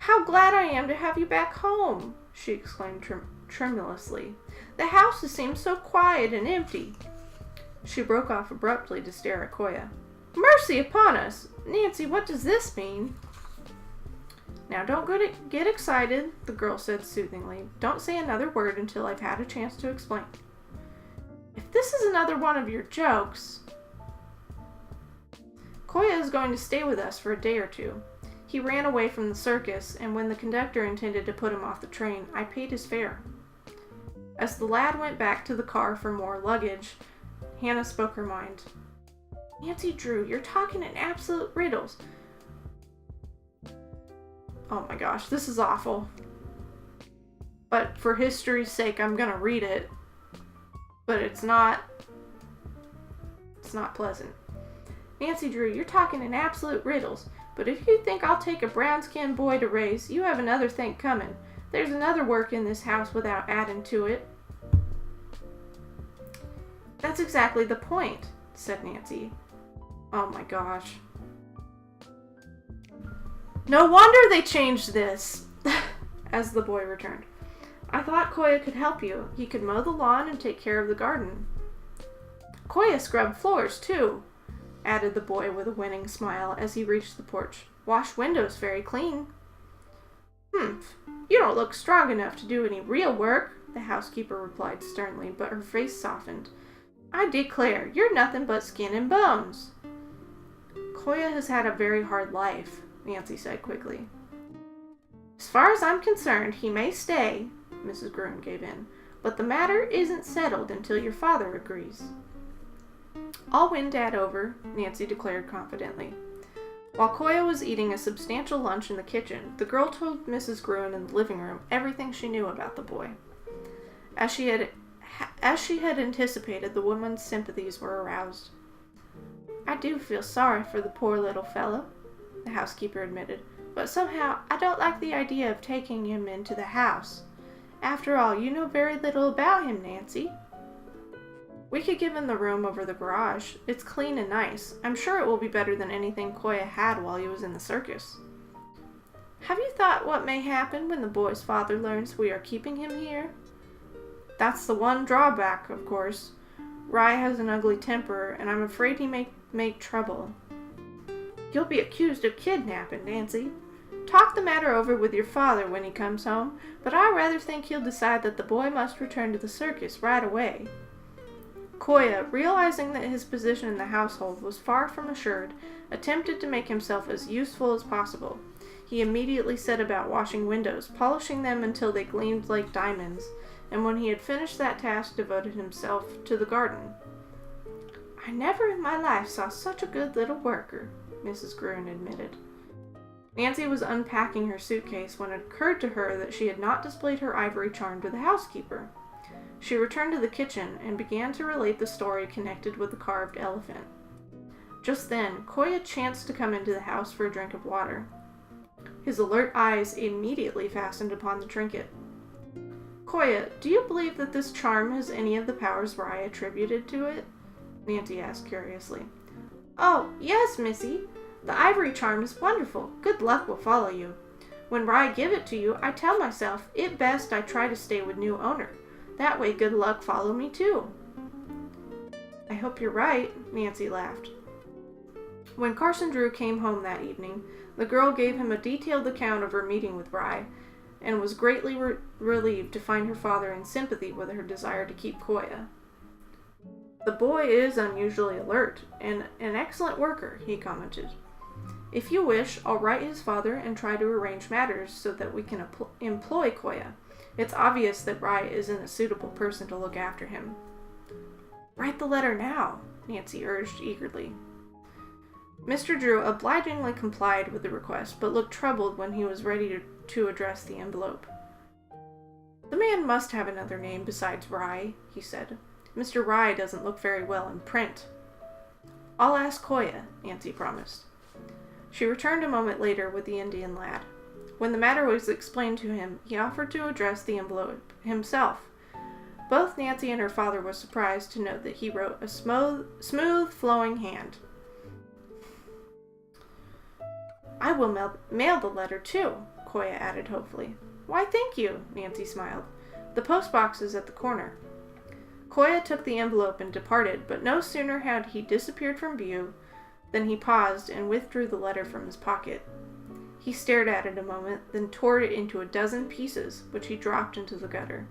"How glad I am to have you back home!" she exclaimed tremulously. "The house has seemed so quiet and empty." She broke off abruptly to stare at Koya. "Mercy upon us! Nancy, what does this mean?" "Now don't get excited," the girl said soothingly. "Don't say another word until I've had a chance to explain." "If this is another one of your jokes..." "Koya is going to stay with us for a day or two. He ran away from the circus, and when the conductor intended to put him off the train, I paid his fare." As the lad went back to the car for more luggage, Hannah spoke her mind. "Nancy Drew, you're talking in absolute riddles." Oh my gosh, this is awful. But for history's sake, I'm gonna read it. But it's not pleasant. "Nancy Drew, you're talking in absolute riddles. But if you think I'll take a brown-skinned boy to raise, you have another think coming. There's another work in this house without adding to it." "That's exactly the point," said Nancy. Oh my gosh. "No wonder they changed this," as the boy returned. "I thought Koya could help you. He could mow the lawn and take care of the garden." "Koya scrubbed floors, too," added the boy with a winning smile as he reached the porch. "Wash windows very clean." "Humph, you don't look strong enough to do any real work," the housekeeper replied sternly, but her face softened. "I declare, you're nothing but skin and bones." "Koya has had a very hard life," Nancy said quickly. "As far as I'm concerned, he may stay," Mrs. Gruen gave in, "but the matter isn't settled until your father agrees." "I'll win Dad over," Nancy declared confidently. While Koya was eating a substantial lunch in the kitchen, the girl told Mrs. Gruen in the living room everything she knew about the boy. As she had anticipated, the woman's sympathies were aroused. "I do feel sorry for the poor little fellow," the housekeeper admitted, "but somehow I don't like the idea of taking him into the house. After all, you know very little about him, Nancy. We could give him the room over the garage. It's clean and nice. I'm sure it will be better than anything Koya had while he was in the circus. Have you thought what may happen when the boy's father learns we are keeping him here? That's the one drawback, of course. Rai has an ugly temper, and I'm afraid he may make trouble. You'll be accused of kidnapping, Nancy. Talk the matter over with your father when he comes home, but I rather think he'll decide that the boy must return to the circus right away. Koya, realizing that his position in the household was far from assured, attempted to make himself as useful as possible. He immediately set about washing windows, polishing them until they gleamed like diamonds, and when he had finished that task, devoted himself to the garden. I never in my life saw such a good little worker, Mrs. Gruen admitted. Nancy was unpacking her suitcase when it occurred to her that she had not displayed her ivory charm to the housekeeper. She returned to the kitchen and began to relate the story connected with the carved elephant. Just then, Koya chanced to come into the house for a drink of water. His alert eyes immediately fastened upon the trinket. Koya, do you believe that this charm has any of the powers Rai attributed to it? Nancy asked curiously. Oh, yes, Missy. The ivory charm is wonderful. Good luck will follow you. When Rai give it to you, I tell myself, it best I try to stay with new owner. That way good luck follow me too. I hope you're right, Nancy laughed. When Carson Drew came home that evening, the girl gave him a detailed account of her meeting with Rai, and was greatly relieved to find her father in sympathy with her desire to keep Koya. The boy is unusually alert, and an excellent worker, he commented. If you wish, I'll write his father and try to arrange matters so that we can employ Koya. It's obvious that Rai isn't a suitable person to look after him. Write the letter now, Nancy urged eagerly. Mr. Drew obligingly complied with the request, but looked troubled when he was ready to address the envelope. The man must have another name besides Rai, he said. Mr. Rai doesn't look very well in print. I'll ask Koya, Nancy promised. She returned a moment later with the Indian lad. When the matter was explained to him, he offered to address the envelope himself. Both Nancy and her father were surprised to note that he wrote a smooth, flowing hand. I will mail the letter, too, Koya added hopefully. Why, thank you, Nancy smiled. The postbox is at the corner. Koya took the envelope and departed, but no sooner had he disappeared from view than he paused and withdrew the letter from his pocket. He stared at it a moment, then tore it into a dozen pieces, which he dropped into the gutter.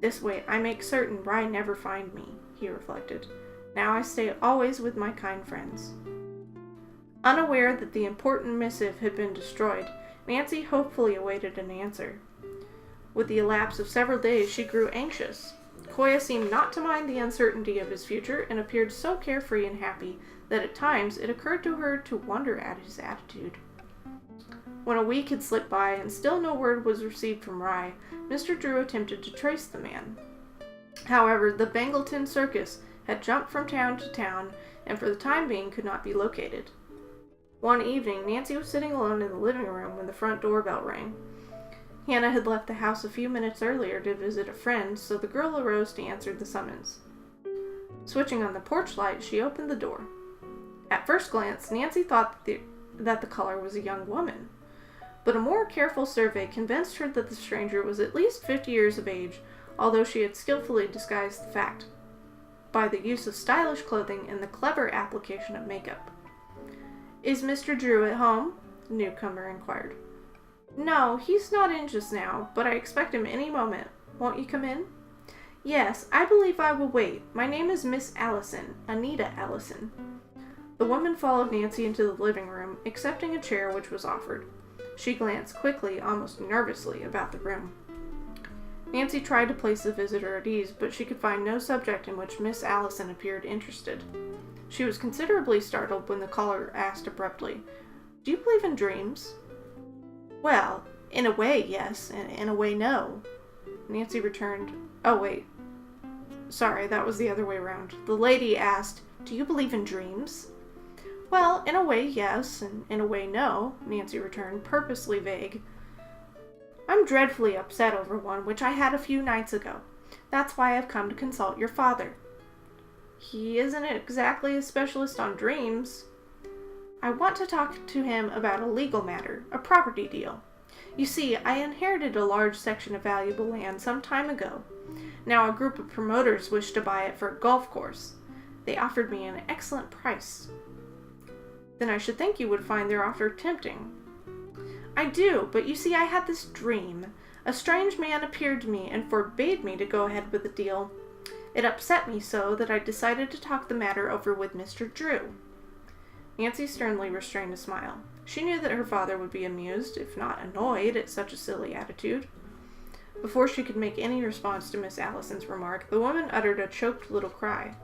This way I make certain Rai never find me, he reflected. Now I stay always with my kind friends. Unaware that the important missive had been destroyed, Nancy hopefully awaited an answer. With the elapse of several days, she grew anxious. Koya seemed not to mind the uncertainty of his future and appeared so carefree and happy that at times it occurred to her to wonder at his attitude. When a week had slipped by and still no word was received from Rai, Mr. Drew attempted to trace the man. However, the Bangleton Circus had jumped from town to town and for the time being could not be located. One evening, Nancy was sitting alone in the living room when the front doorbell rang. Hannah had left the house a few minutes earlier to visit a friend, so the girl arose to answer the summons. Switching on the porch light, she opened the door. At first glance, Nancy thought that the caller was a young woman, but a more careful survey convinced her that the stranger was at least 50 years of age, although she had skillfully disguised the fact by the use of stylish clothing and the clever application of makeup. Is Mr. Drew at home? The newcomer inquired. No, he's not in just now, but I expect him any moment. Won't you come in? Yes, I believe I will wait. My name is Miss Allison, Anita Allison. The woman followed Nancy into the living room, accepting a chair which was offered. She glanced quickly, almost nervously, about the room. Nancy tried to place the visitor at ease, but she could find no subject in which Miss Allison appeared interested. She was considerably startled when the caller asked abruptly, Do you believe in dreams? Well, in a way, yes, and in a way, no. Nancy returned, Oh, wait. Sorry, that was the other way around. The lady asked, Do you believe in dreams? Well, in a way, yes, and in a way, no, Nancy returned, purposely vague. I'm dreadfully upset over one which I had a few nights ago. That's why I've come to consult your father. He isn't exactly a specialist on dreams. I want to talk to him about a legal matter, a property deal. You see, I inherited a large section of valuable land some time ago. Now a group of promoters wish to buy it for a golf course. They offered me an excellent price. Then I should think you would find their offer tempting. I do, but you see, I had this dream. A strange man appeared to me and forbade me to go ahead with the deal. It upset me so that I decided to talk the matter over with Mr. Drew. Nancy sternly restrained a smile. She knew that her father would be amused, if not annoyed, at such a silly attitude. Before she could make any response to Miss Allison's remark, the woman uttered a choked little cry.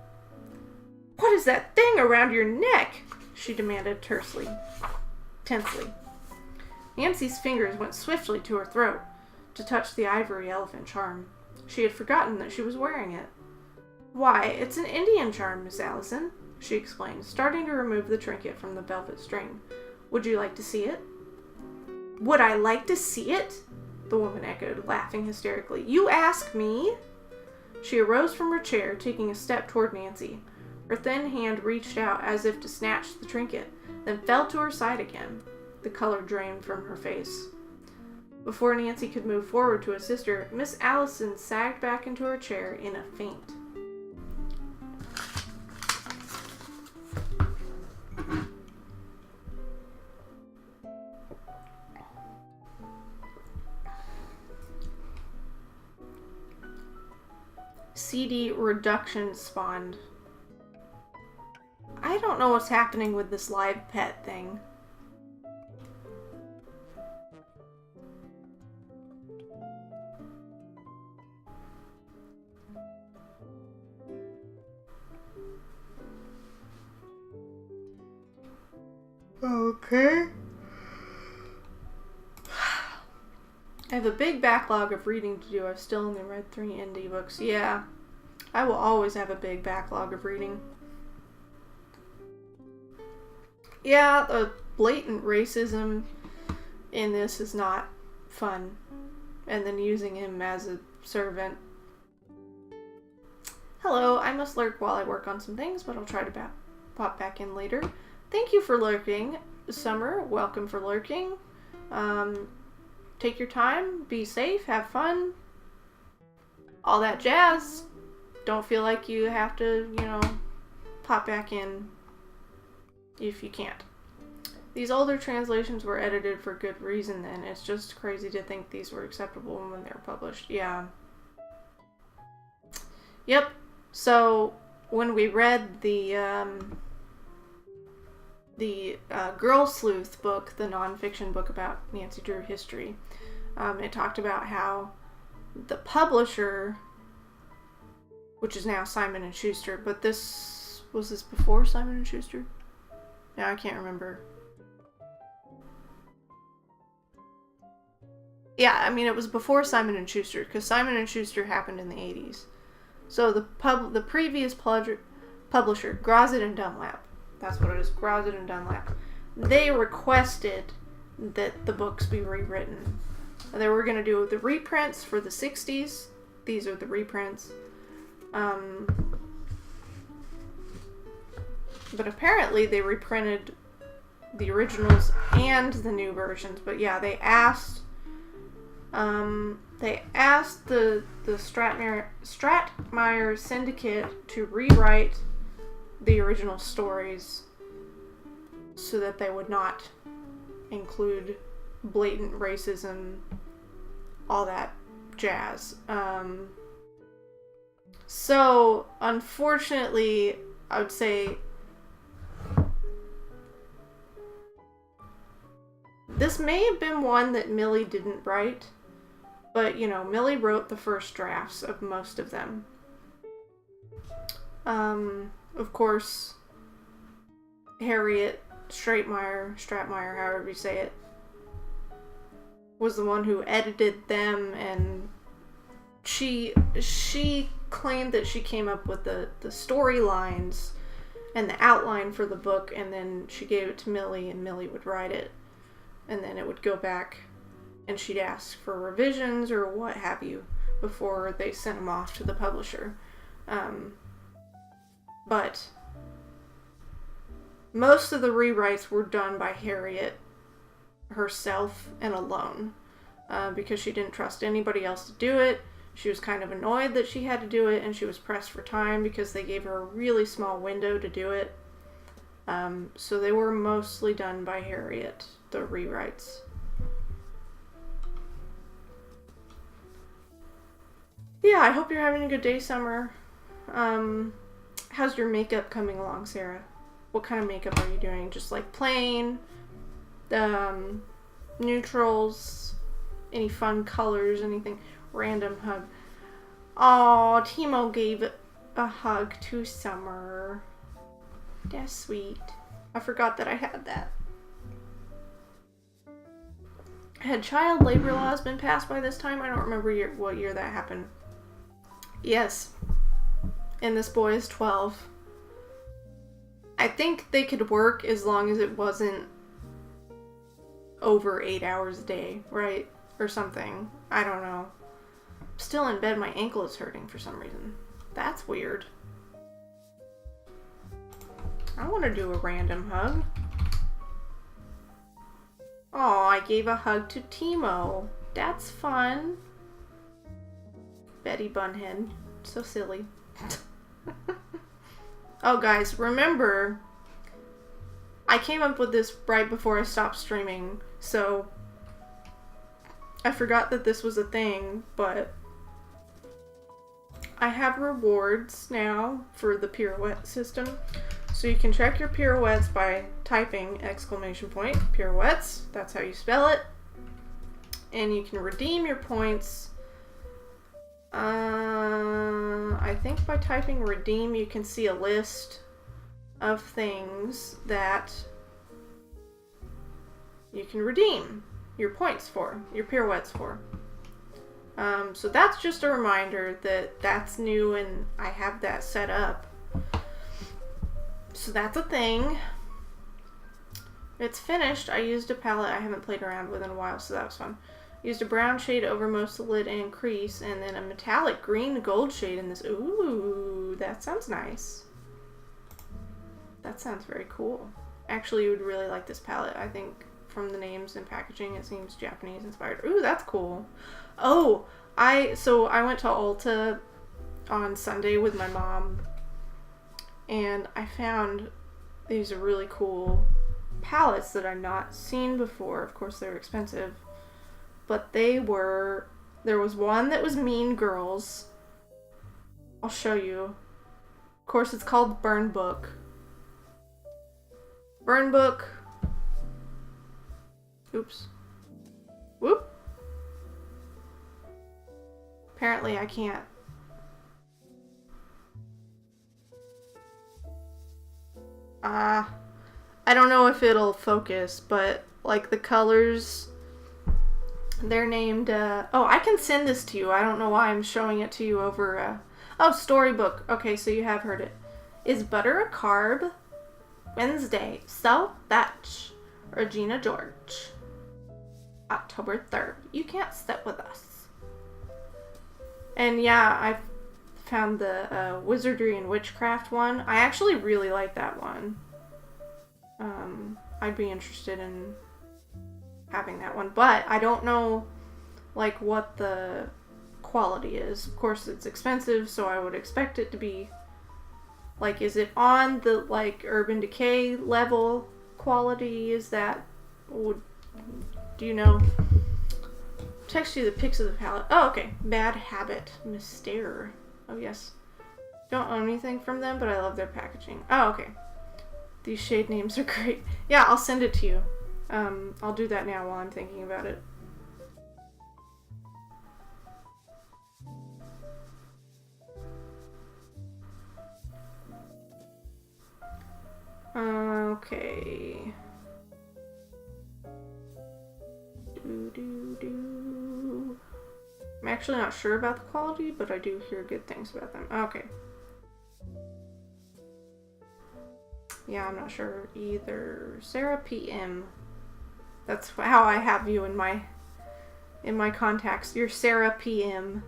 "What is that thing around your neck?" she demanded tensely. Nancy's fingers went swiftly to her throat to touch the ivory elephant charm. She had forgotten that she was wearing it. "Why, it's an Indian charm, Miss Allison," she explained, starting to remove the trinket from the velvet string. "Would you like to see it?" "Would I like to see it?" the woman echoed, laughing hysterically. "You ask me?" She arose from her chair, taking a step toward Nancy. Her thin hand reached out as if to snatch the trinket, then fell to her side again. The color drained from her face. Before Nancy could move forward to assist her, Miss Allison sagged back into her chair in a faint. CD reduction spawned. I don't know what's happening with this live pet thing. Okay. I have a big backlog of reading to do. I've still only read 3 indie books. Yeah, I will always have a big backlog of reading. Yeah, the blatant racism in this is not fun. And then using him as a servant. Hello, I must lurk while I work on some things, but I'll try to pop back in later. Thank you for lurking, Summer. Welcome for lurking. Take your time, be safe, have fun, all that jazz. Don't feel like you have to, pop back in if you can't. These older translations were edited for good reason then. It's just crazy to think these were acceptable when they were published. Yeah. Yep. So, when we read the Girl Sleuth book, the nonfiction book about Nancy Drew history, it talked about how the publisher, which is now Simon & Schuster, but was this before Simon & Schuster? No, I can't remember. Yeah, I mean, it was before Simon & Schuster, because Simon & Schuster happened in the 80s. So the previous publisher, Grosset and Dunlap, that's what it is, Grosset and Dunlap, they requested that the books be rewritten. They were going to do the reprints for the 60s. These are the reprints. But apparently they reprinted the originals and the new versions. But yeah, they asked the Stratmeyer Syndicate to rewrite the original stories so that they would not include blatant racism, all that jazz. So, unfortunately, I would say this may have been one that Millie didn't write, but, Millie wrote the first drafts of most of them. Of course, Harriet Stratmeyer, however you say it, was the one who edited them, and she claimed that she came up with the storylines and the outline for the book, and then she gave it to Millie, and Millie would write it, and then it would go back and she'd ask for revisions or what have you before they sent them off to the publisher. But most of the rewrites were done by Harriet herself and alone, because she didn't trust anybody else to do it. She was kind of annoyed that she had to do it, and she was pressed for time because they gave her a really small window to do it. So they were mostly done by Harriet, the rewrites. Yeah, I hope you're having a good day, Summer. How's your makeup coming along, Sarah? What kind of makeup are you doing? Just like plain, neutrals, any fun colors, anything? Random hug. Aw, Timo gave a hug to Summer. That's sweet. I forgot that I had that. Had child labor laws been passed by this time? I don't remember what year that happened. Yes. And this boy is 12. I think they could work as long as it wasn't over 8 hours a day, right? Or something. I don't know. I'm still in bed, my ankle is hurting for some reason. That's weird. I want to do a random hug. Oh, I gave a hug to Timo. That's fun. Betty Bunhead. So silly. Oh, guys, remember, I came up with this right before I stopped streaming, so I forgot that this was a thing, but I have rewards now for the pirouette system. So you can check your pirouettes by typing ! Pirouettes, that's how you spell it. And you can redeem your points. I think by typing redeem you can see a list of things that you can redeem your points for, your pirouettes for. So that's just a reminder that that's new and I have that set up. So that's a thing. It's finished. I used a palette I haven't played around with in a while, so that was fun. Used a brown shade over most of the lid and crease, and then a metallic green gold shade in this. Ooh, that sounds nice. That sounds very cool. Actually, you would really like this palette. I think from the names and packaging, it seems Japanese inspired. Ooh, that's cool. Oh, I went to Ulta on Sunday with my mom, and I found these really cool palettes that I've not seen before. Of course, they're expensive. But there was one that was Mean Girls. I'll show you. Of course, it's called Burn Book. Burn Book. Oops. Whoop. Apparently I can't. I don't know if it'll focus, but like the colors, they're named, oh, I can send this to you. I don't know why I'm showing it to you over, oh, Storybook. Okay, so you have heard it. Is butter a carb? Wednesday. So, that's Regina George. October 3rd. You can't sit with us. And yeah, I found the Wizardry and Witchcraft one. I actually really like that one. I'd be interested in having that one, but I don't know like what the quality is. Of course, it's expensive, so I would expect it to be like, is it on the like Urban Decay level quality? Is that, do you know? Text you the pics of the palette. Oh, okay. Bad Habit Mystere. Oh yes. Don't own anything from them, but I love their packaging. Oh, okay. These shade names are great. Yeah, I'll send it to you. I'll do that now while I'm thinking about it. Okay. I'm actually not sure about the quality, but I do hear good things about them. Okay. Yeah, I'm not sure either. Sarah PM. That's how I have you in my in my contacts. You're Sarah PM.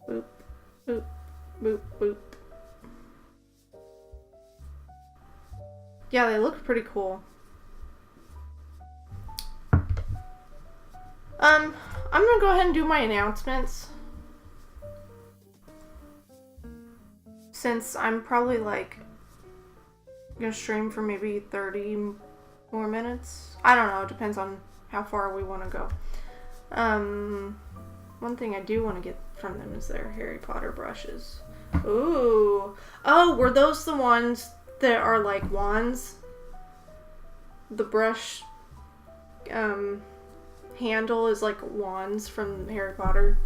Boop, boop, boop, boop. Yeah, they look pretty cool. I'm gonna go ahead and do my announcements. Since I'm probably like gonna stream for maybe 30 more minutes. I don't know, it depends on how far we want to go. One thing I do want to get from them is their Harry Potter brushes. Ooh. Oh, were those the ones that are like wands? The brush handle is like wands from Harry Potter.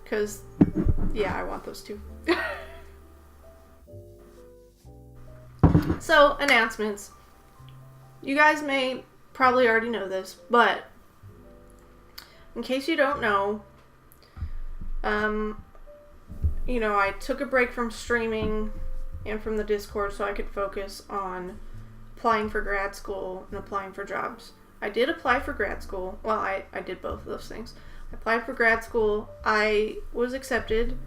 Because, yeah, I want those too. So, announcements. You guys may probably already know this, but in case you don't know, you know, I took a break from streaming and from the Discord so I could focus on applying for grad school and applying for jobs. I did apply for grad school. Well, I did both of those things. I applied for grad school. I was accepted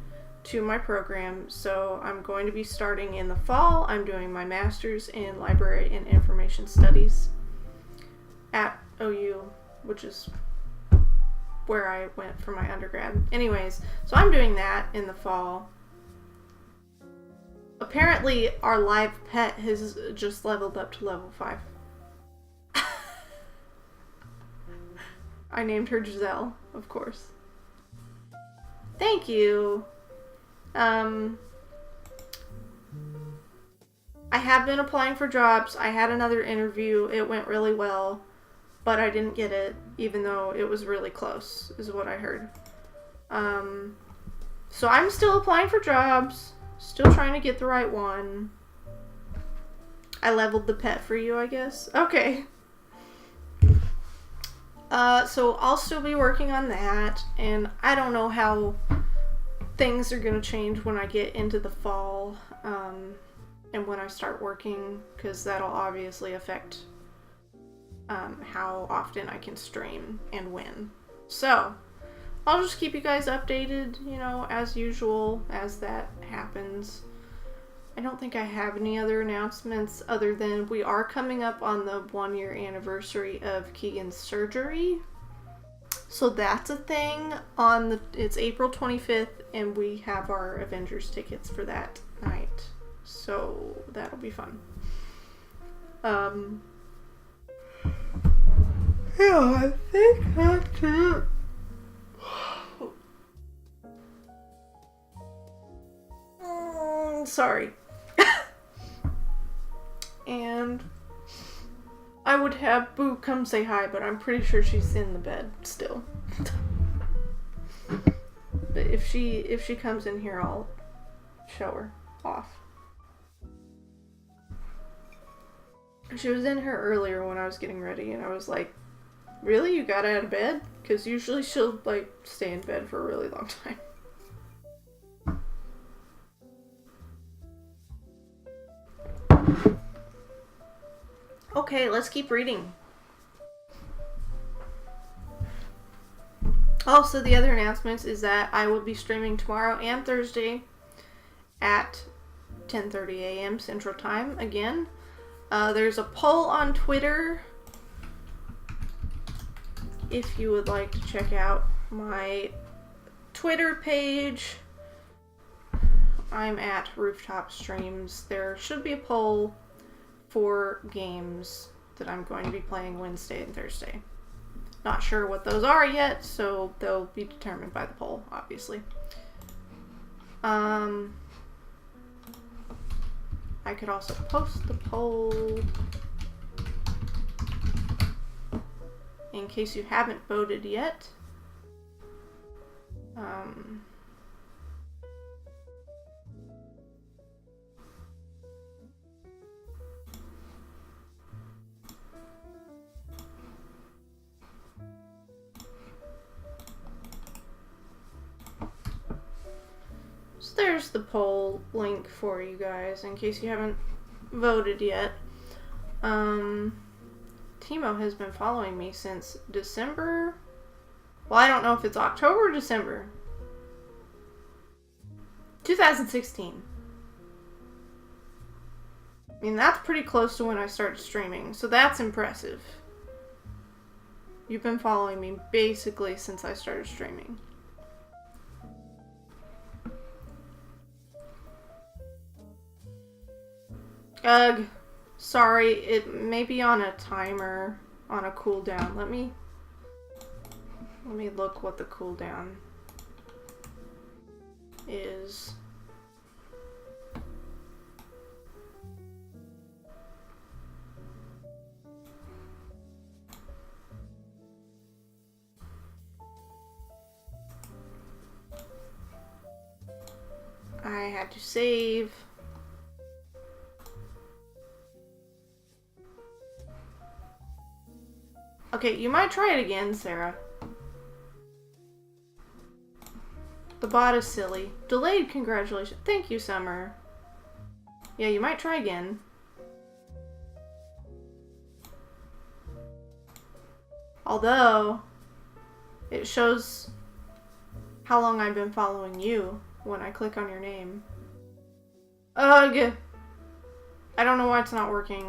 to my program, so I'm going to be starting in the fall. I'm doing my master's in library and information studies at OU, which is where I went for my undergrad. Anyways, so I'm doing that in the fall. Apparently, our live pet has just leveled up to level 5. I named her Giselle, of course. Thank you. I have been applying for jobs. I had another interview. It went really well, but I didn't get it, even though it was really close, is what I heard. So I'm still applying for jobs, still trying to get the right one. I leveled the pet for you, I guess. Okay. So I'll still be working on that, and I don't know how things are going to change when I get into the fall, and when I start working, because that'll obviously affect how often I can stream and when. So, I'll just keep you guys updated, you know, as usual, as that happens. I don't think I have any other announcements other than we are coming up on the 1-year anniversary of Keegan's surgery. So that's a thing it's April 25th, and we have our Avengers tickets for that night. So that'll be fun. Yeah, I think that's it. Sorry. And I would have Boo come say hi, but I'm pretty sure she's in the bed still. But if she comes in here, I'll show her off. She was in here earlier when I was getting ready, and I was like, really? You got out of bed? Because usually she'll, like, stay in bed for a really long time. Okay, let's keep reading. Also, the other announcements is that I will be streaming tomorrow and Thursday at 10:30 a.m. Central Time again. There's a poll on Twitter if you would like to check out my Twitter page. I'm at Rooftop Streams. There should be a poll for games that I'm going to be playing Wednesday and Thursday. Not sure what those are yet, so they'll be determined by the poll, obviously. I could also post the poll in case you haven't voted yet. So there's the poll link for you guys in case you haven't voted yet. chemo has been following me since December. Well, I don't know if it's October or December. 2016. I mean, that's pretty close to when I started streaming, so that's impressive. You've been following me basically since I started streaming. Ugh. Sorry, it may be on a timer, on a cooldown. Let me look what the cooldown is. I had to save. Okay, you might try it again, Sarah. The bot is silly. Delayed congratulations. Thank you, Summer. Yeah, you might try again. Although, it shows how long I've been following you when I click on your name. Ugh! I don't know why it's not working.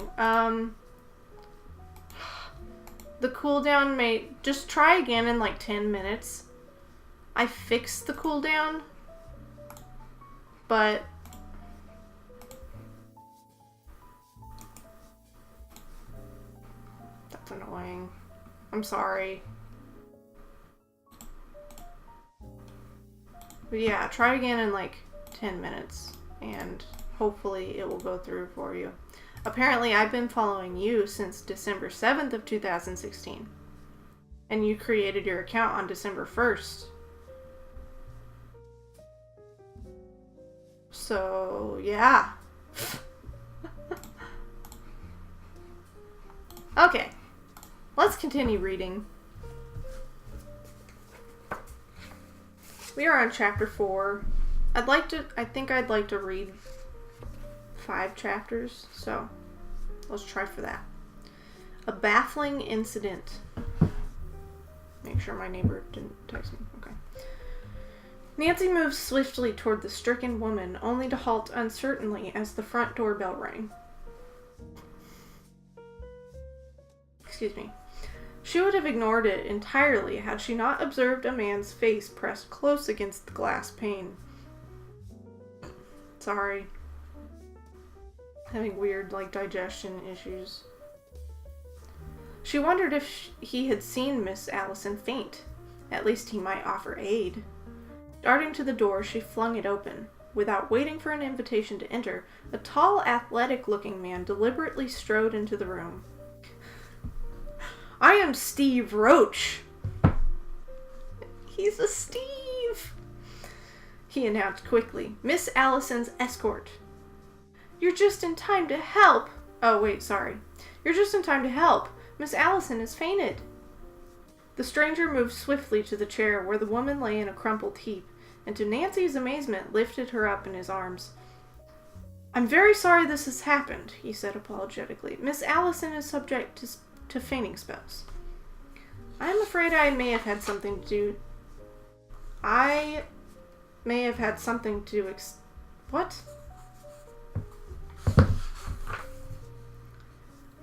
The cooldown may... Just try again in like 10 minutes. I fixed the cooldown. But... That's annoying. I'm sorry. But yeah, try again in like 10 minutes. And hopefully it will go through for you. Apparently, I've been following you since December 7th of 2016. And you created your account on December 1st. So, yeah. Okay. Let's continue reading. We are on chapter 4. I think I'd like to read 5 chapters, so let's try for that. A baffling incident. Make sure my neighbor didn't text me. Okay. Nancy moved swiftly toward the stricken woman, only to halt uncertainly as the front doorbell rang. Excuse me. She would have ignored it entirely had she not observed a man's face pressed close against the glass pane. Sorry. Having weird, digestion issues. She wondered if he had seen Miss Allison faint. At least he might offer aid. Darting to the door, she flung it open. Without waiting for an invitation to enter, a tall, athletic-looking man deliberately strode into the room. I am Steve Roach. He's a Steve, he announced quickly. Miss Allison's escort. You're just in time to help. Oh, wait, sorry. You're just in time to help. Miss Allison has fainted. The stranger moved swiftly to the chair where the woman lay in a crumpled heap, and to Nancy's amazement lifted her up in his arms. I'm very sorry this has happened, he said apologetically. Miss Allison is subject to fainting spells. I'm afraid I may have had something to do... What?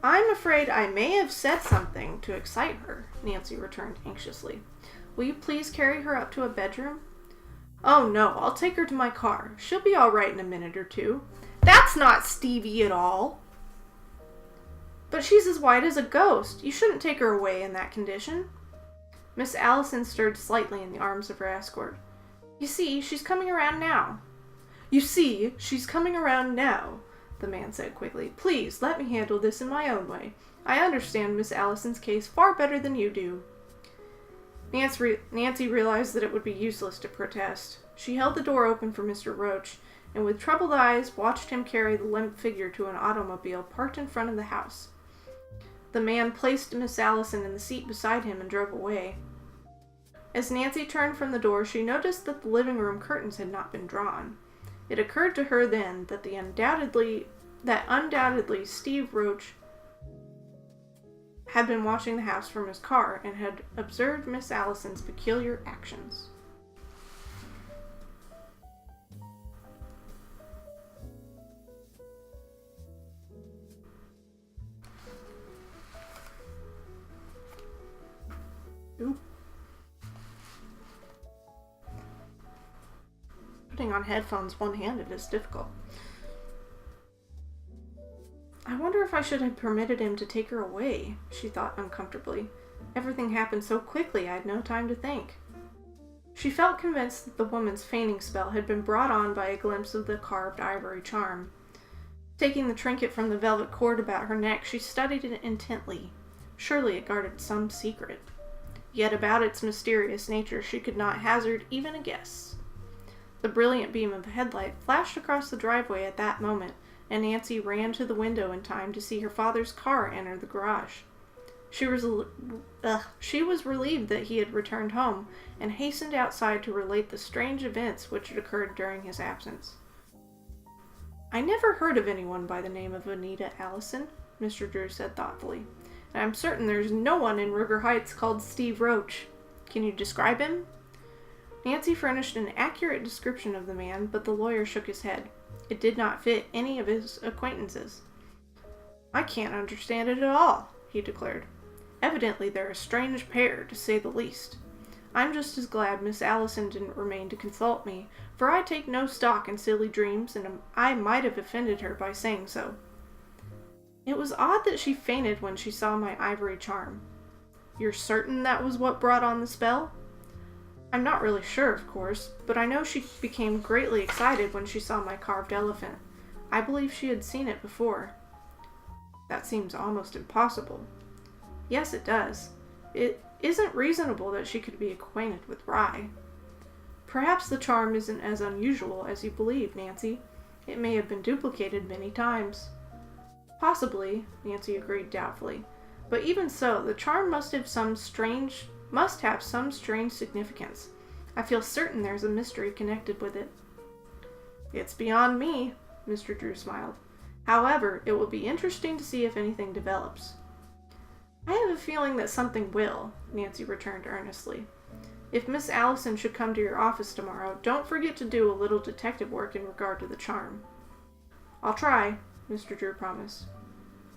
I'm afraid I may have said something to excite her, Nancy returned anxiously. Will you please carry her up to a bedroom? Oh no, I'll take her to my car. She'll be all right in a minute or two. That's not Stevie at all. But she's as white as a ghost. You shouldn't take her away in that condition. Miss Allison stirred slightly in the arms of her escort. You see, she's coming around now. You see, she's coming around now, the man said quickly. Please, let me handle this in my own way. I understand Miss Allison's case far better than you do. Nancy realized that it would be useless to protest. She held the door open for Mr. Roach, and with troubled eyes watched him carry the limp figure to an automobile parked in front of the house. The man placed Miss Allison in the seat beside him and drove away. As Nancy turned from the door, she noticed that the living room curtains had not been drawn. It occurred to her then that undoubtedly Steve Roach had been watching the house from his car and had observed Miss Allison's peculiar actions. Ooh. Putting on headphones one-handed is difficult. I wonder if I should have permitted him to take her away, she thought uncomfortably. Everything happened so quickly I had no time to think. She felt convinced that the woman's fainting spell had been brought on by a glimpse of the carved ivory charm. Taking the trinket from the velvet cord about her neck, she studied it intently. Surely it guarded some secret. Yet about its mysterious nature she could not hazard even a guess. The brilliant beam of a headlight flashed across the driveway at that moment, and Nancy ran to the window in time to see her father's car enter the garage. She was relieved that he had returned home, and hastened outside to relate the strange events which had occurred during his absence. "I never heard of anyone by the name of Anita Allison," Mr. Drew said thoughtfully. "And I'm certain there's no one in River Heights called Steve Roach. Can you describe him?" Nancy furnished an accurate description of the man, but the lawyer shook his head. It did not fit any of his acquaintances. "I can't understand it at all," he declared. "Evidently they're a strange pair, to say the least. I'm just as glad Miss Allison didn't remain to consult me, for I take no stock in silly dreams, and I might have offended her by saying so. It was odd that she fainted when she saw my ivory charm. You're certain that was what brought on the spell?" "I'm not really sure, of course, but I know she became greatly excited when she saw my carved elephant. I believe she had seen it before." "That seems almost impossible." "Yes, it does. It isn't reasonable that she could be acquainted with Rye." "Perhaps the charm isn't as unusual as you believe, Nancy. It may have been duplicated many times." "Possibly," Nancy agreed doubtfully. "But even so, the charm must have some strange significance. I feel certain there's a mystery connected with it." "It's beyond me," Mr. Drew smiled. "However, it will be interesting to see if anything develops." "I have a feeling that something will," Nancy returned earnestly. "If Miss Allison should come to your office tomorrow, don't forget to do a little detective work in regard to the charm." "I'll try," Mr. Drew promised.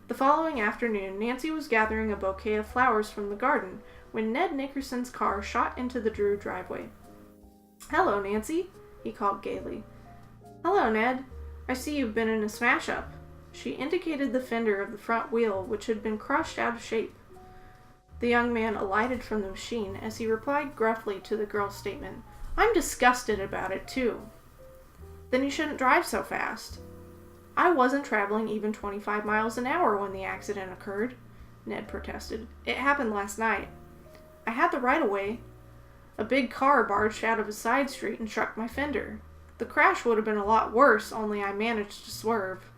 The following afternoon, Nancy was gathering a bouquet of flowers from the garden when Ned Nickerson's car shot into the Drew driveway. "Hello, Nancy," he called gaily. "Hello, Ned. I see you've been in a smash-up." She indicated the fender of the front wheel, which had been crushed out of shape. The young man alighted from the machine as he replied gruffly to the girl's statement. "I'm disgusted about it, too." "Then you shouldn't drive so fast." "I wasn't traveling even 25 miles an hour when the accident occurred," Ned protested. "It happened last night. I had the right-of-way. A big car barged out of a side street and struck my fender. The crash would have been a lot worse, only I managed to swerve."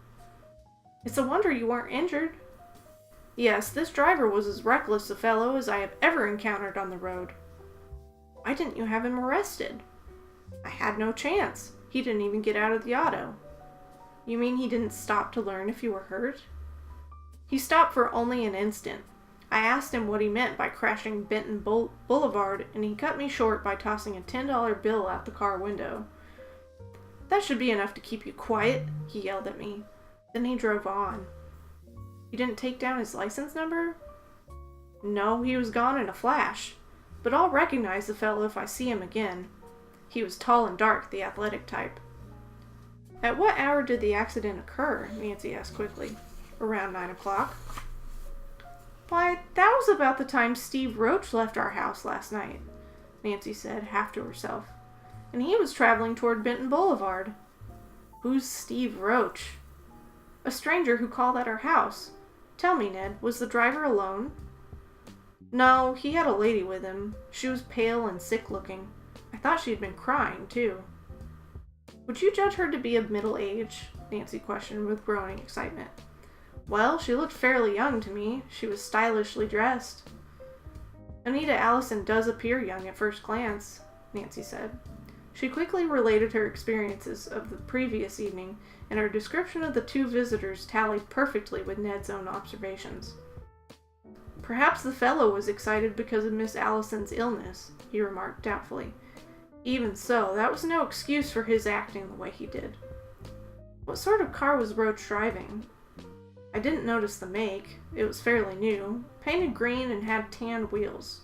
"It's a wonder you weren't injured." "Yes, this driver was as reckless a fellow as I have ever encountered on the road." "Why didn't you have him arrested?" "I had no chance. He didn't even get out of the auto." "You mean he didn't stop to learn if you were hurt?" "He stopped for only an instant. I asked him what he meant by crashing Benton Boulevard, and he cut me short by tossing a $10 bill out the car window. 'That should be enough to keep you quiet,' he yelled at me. Then he drove on." "You didn't take down his license number?" "No, he was gone in a flash. But I'll recognize the fellow if I see him again. He was tall and dark, the athletic type." "At what hour did the accident occur?" Nancy asked quickly. "Around 9 o'clock. "Why, that was about the time Steve Roach left our house last night," Nancy said, half to herself. "And he was traveling toward Benton Boulevard." "Who's Steve Roach?" "A stranger who called at our house. Tell me, Ned, was the driver alone?" "No, he had a lady with him. She was pale and sick-looking. I thought she had been crying, too." "Would you judge her to be of middle age?" Nancy questioned with growing excitement. "Well, she looked fairly young to me. She was stylishly dressed." "Anita Allison does appear young at first glance," Nancy said. She quickly related her experiences of the previous evening, and her description of the two visitors tallied perfectly with Ned's own observations. Perhaps the fellow was excited because of Miss Allison's illness, he remarked doubtfully. Even so, that was no excuse for his acting the way he did. What sort of car was Roach driving? I didn't notice the make. It was fairly new, painted green and had tan wheels.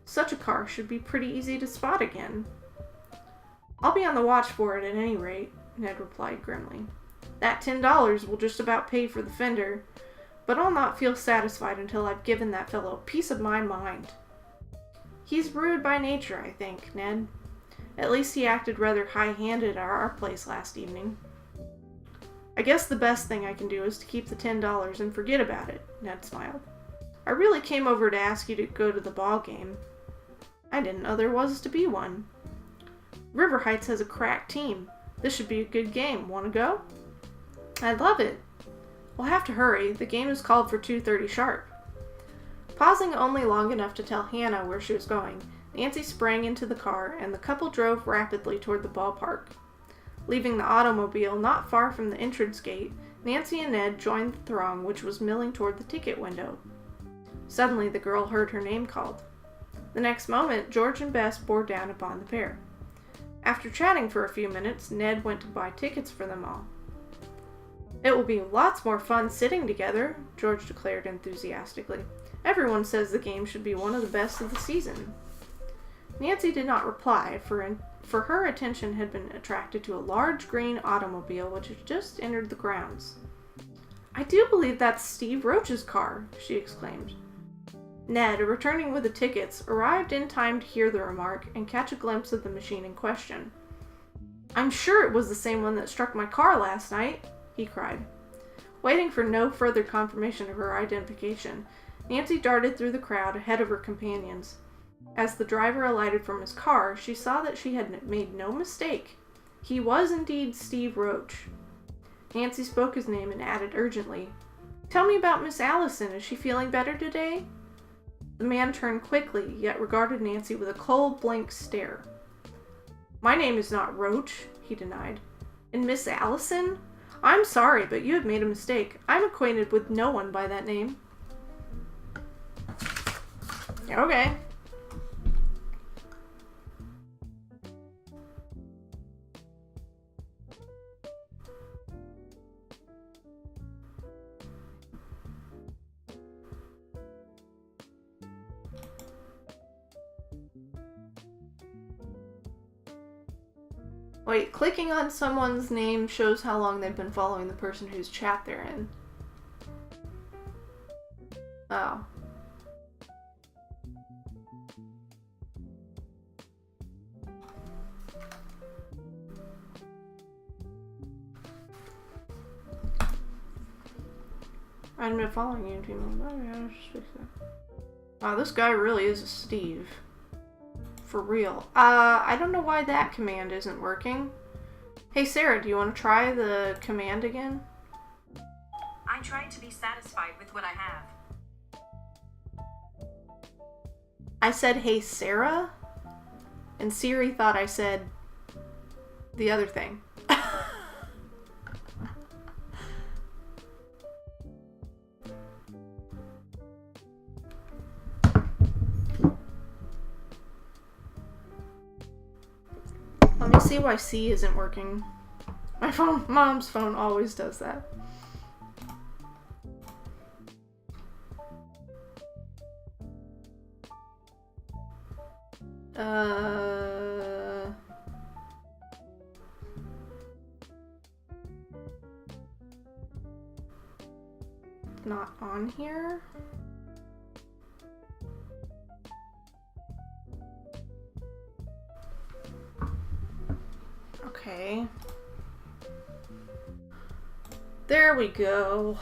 Such a car should be pretty easy to spot again. I'll be on the watch for it at any rate, Ned replied grimly. That $10 will just about pay for the fender, but I'll not feel satisfied until I've given that fellow a piece of my mind. He's rude by nature, I think, Ned. At least he acted rather high-handed at our place last evening. I guess the best thing I can do is to keep the $10 and forget about it, Ned smiled. I really came over to ask you to go to the ball game. I didn't know there was to be one. River Heights has a crack team. This should be a good game. Want to go? I'd love it. We'll have to hurry. The game is called for 2:30 sharp. Pausing only long enough to tell Hannah where she was going, Nancy sprang into the car, and the couple drove rapidly toward the ballpark. Leaving the automobile not far from the entrance gate, Nancy and Ned joined the throng which was milling toward the ticket window. Suddenly the girl heard her name called. The next moment, George and Bess bore down upon the pair. After chatting for a few minutes, Ned went to buy tickets for them all. It will be lots more fun sitting together, George declared enthusiastically. Everyone says the game should be one of the best of the season. Nancy did not reply, for her attention had been attracted to a large green automobile which had just entered the grounds. I do believe that's Steve Roach's car, she exclaimed. Ned, returning with the tickets, arrived in time to hear the remark and catch a glimpse of the machine in question. I'm sure it was the same one that struck my car last night, he cried. Waiting for no further confirmation of her identification, Nancy darted through the crowd ahead of her companions. As the driver alighted from his car, she saw that she had made no mistake. He was indeed Steve Roach. Nancy spoke his name and added urgently, Tell me about Miss Allison. Is she feeling better today? The man turned quickly, yet regarded Nancy with a cold, blank stare. My name is not Roach, he denied. And Miss Allison? I'm sorry, but you have made a mistake. I'm acquainted with no one by that name. Okay. Wait, clicking on someone's name shows how long they've been following the person whose chat they're in. Oh. I've been following you in 2 months. Oh, yeah, just fix that. Wow, this guy really is a Steve. For real. I don't know why that command isn't working. Hey Sarah, do you want to try the command again? I try to be satisfied with what I have. I said, hey Sarah? And Siri thought I said the other thing. Let me see why C isn't working. Mom's phone always does that. Not on here. Okay. There we go.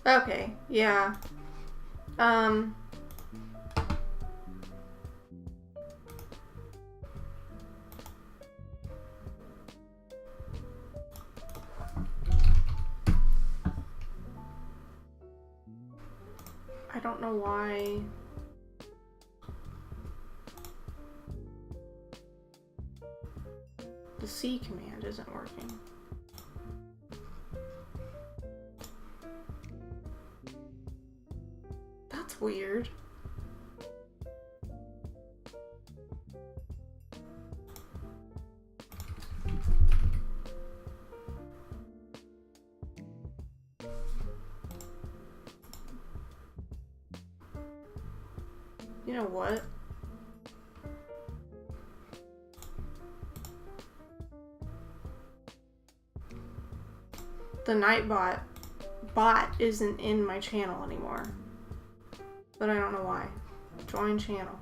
Okay, yeah. I don't know why. The C command isn't working. That's weird. You know what? The Nightbot bot isn't in my channel anymore. But I don't know why. Join channel.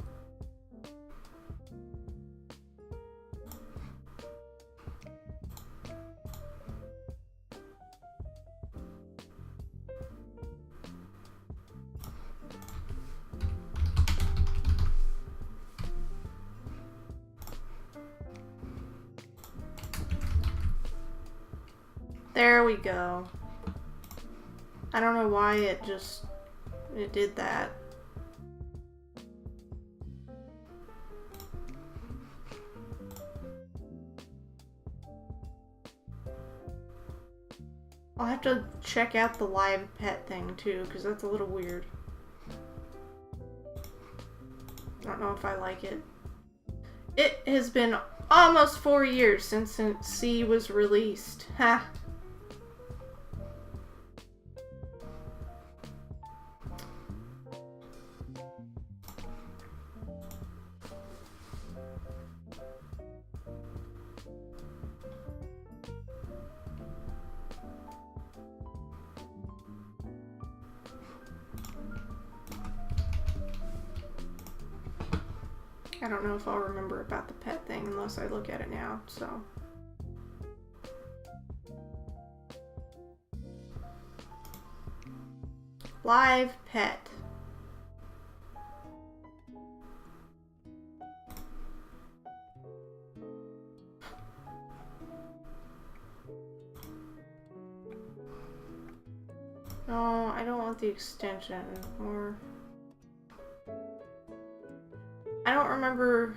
There we go. I don't know why it did that. I'll have to check out the live pet thing too, because that's a little weird. I don't know if I like it. It has been almost 4 years since C was released. Ha! I don't know if I'll remember about the pet thing unless I look at it now, so. Live pet. No, I don't want the extension. Or I don't remember.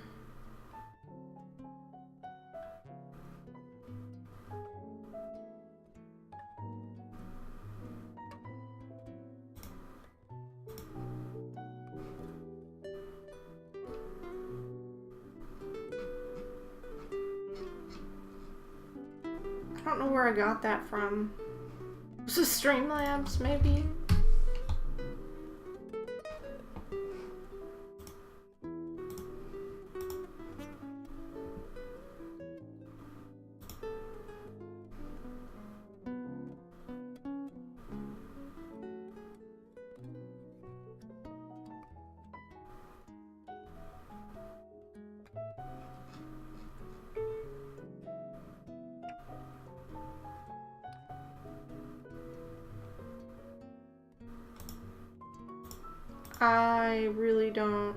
I don't know where I got that from. Was it Streamlabs, maybe? I really don't.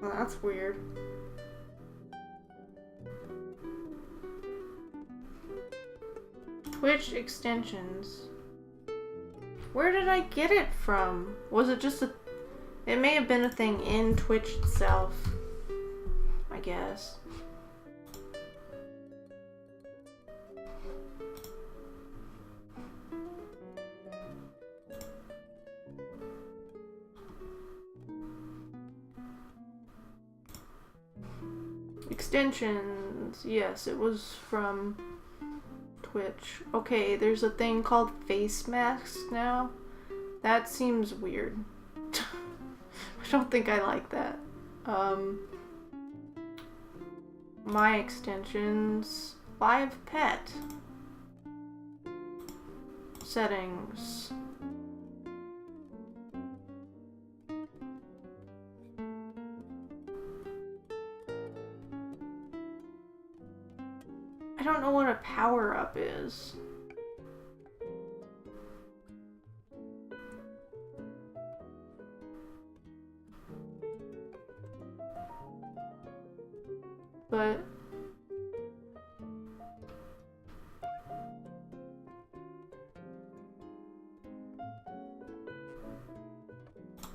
Well, that's weird. Twitch extensions. Where did I get it from? Was it just a... It may have been a thing in Twitch itself, I guess. Extensions. Yes, it was from Twitch. Okay, there's a thing called face masks now. That seems weird. I don't think I like that. My extensions. Live pet. Settings. I don't know what a power-up is. But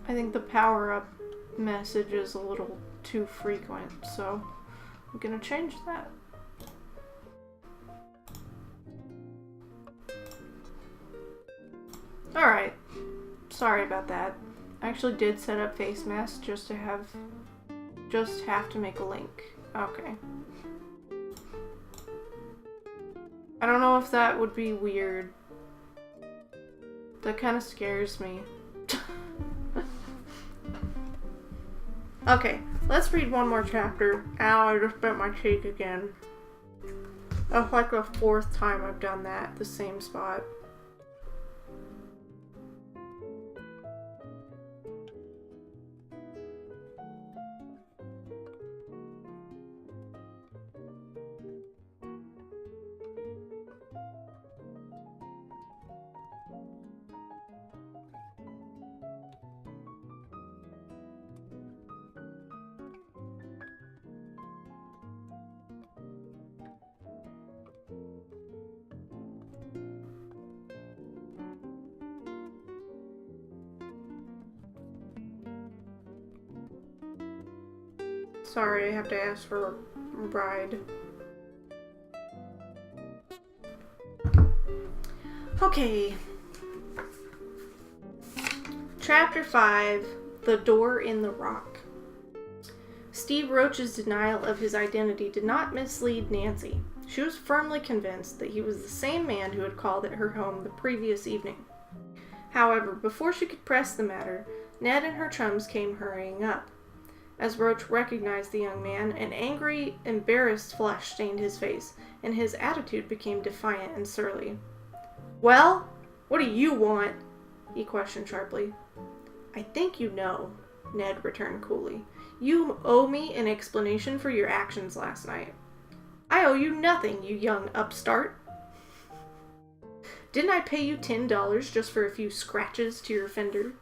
I think the power-up message is a little too frequent, so I'm gonna change that. Alright. Sorry about that. I actually did set up face masks just have to make a link. Okay. I don't know if that would be weird. That kind of scares me. Okay, let's read one more chapter. Ow, I just bent my cheek again. That's like the 4th time I've done that, the same spot. Sorry, I have to ask for a ride. Okay. Chapter 5, The Door in the Rock. Steve Roach's denial of his identity did not mislead Nancy. She was firmly convinced that he was the same man who had called at her home the previous evening. However, before she could press the matter, Ned and her chums came hurrying up. As Roach recognized the young man, an angry, embarrassed flush stained his face, and his attitude became defiant and surly. "Well, what do you want?" he questioned sharply. "I think you know," Ned returned coolly. "You owe me an explanation for your actions last night." "I owe you nothing, you young upstart. Didn't I pay you $10 just for a few scratches to your fender?"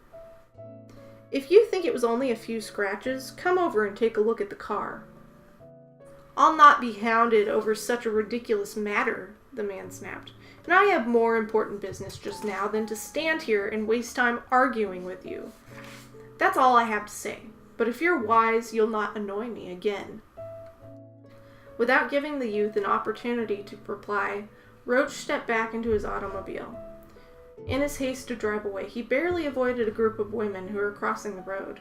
"If you think it was only a few scratches, come over and take a look at the car." "I'll not be hounded over such a ridiculous matter," the man snapped. "And I have more important business just now than to stand here and waste time arguing with you. That's all I have to say. But if you're wise, you'll not annoy me again." Without giving the youth an opportunity to reply, Roach stepped back into his automobile. In his haste to drive away, he barely avoided a group of women who were crossing the road.